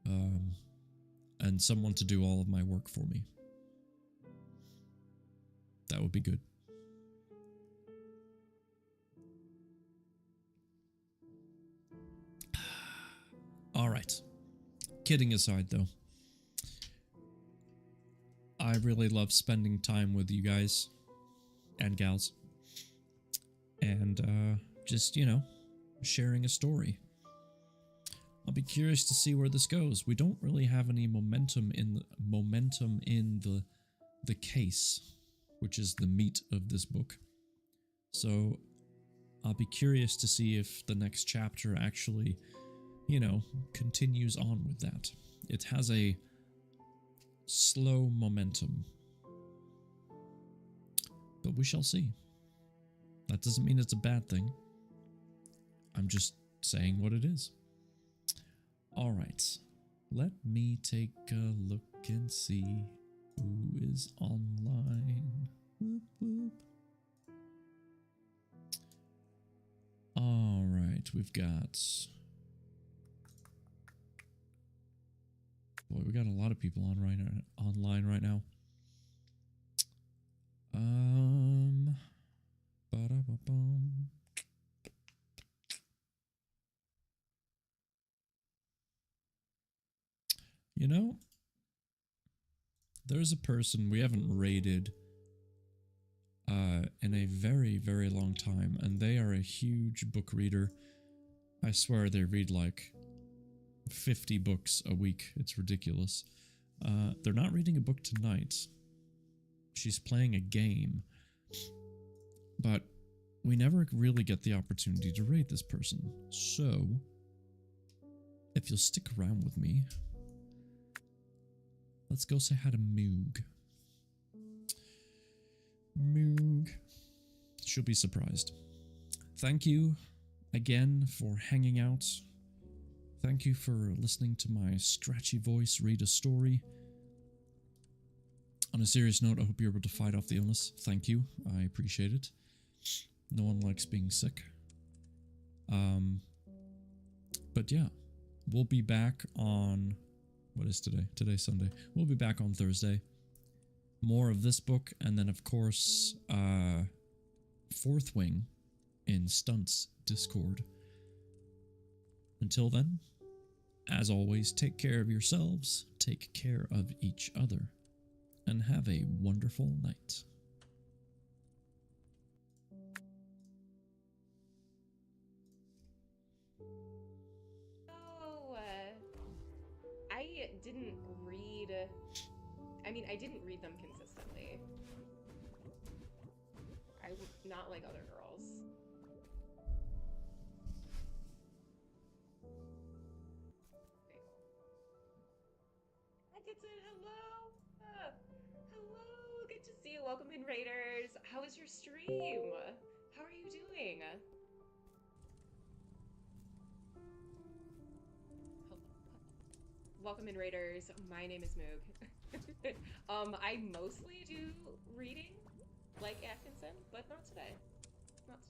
and someone to do all of my work for me. That would be good. All right. Kidding aside, though, I really love spending time with you guys and gals, and just, you know, sharing a story. I'll be curious to see where this goes. We don't really have any momentum in the case, which is the meat of this book. So I'll be curious to see if the next chapter actually, you know, continues on with that. It has a slow momentum, But we shall see. That doesn't mean it's a bad thing. I'm just saying what it is. Alright. Let me take a look and see who is online. Whoop, whoop. Alright, we've got... Boy, we got a lot of people online right now. Ba-da-ba-bum. You know, there's a person we haven't raided in a very, very long time, and they are a huge book reader. I swear they read like 50 books a week. It's ridiculous. They're not reading a book tonight. She's playing a game. But we never really get the opportunity to raid this person. So, if you'll stick around with me, let's go say hi to Moog. Moog. She'll be surprised. Thank you again for hanging out. Thank you for listening to my scratchy voice read a story. On a serious note, I hope you're able to fight off the illness. Thank you. I appreciate it. No one likes being sick. But yeah, we'll be back on... What is today? Today's Sunday. We'll be back on Thursday. More of this book, and then of course, Fourth Wing in Stunts Discord. Until then, as always, take care of yourselves, take care of each other, and have a wonderful night. I didn't read them consistently. Not like other girls. Atkinson, hello! Hello! Good to see you. Welcome in, Raiders. How was your stream? How are you doing? Welcome in, Raiders. My name is Moog. I mostly do reading, like Atkinson, but not today.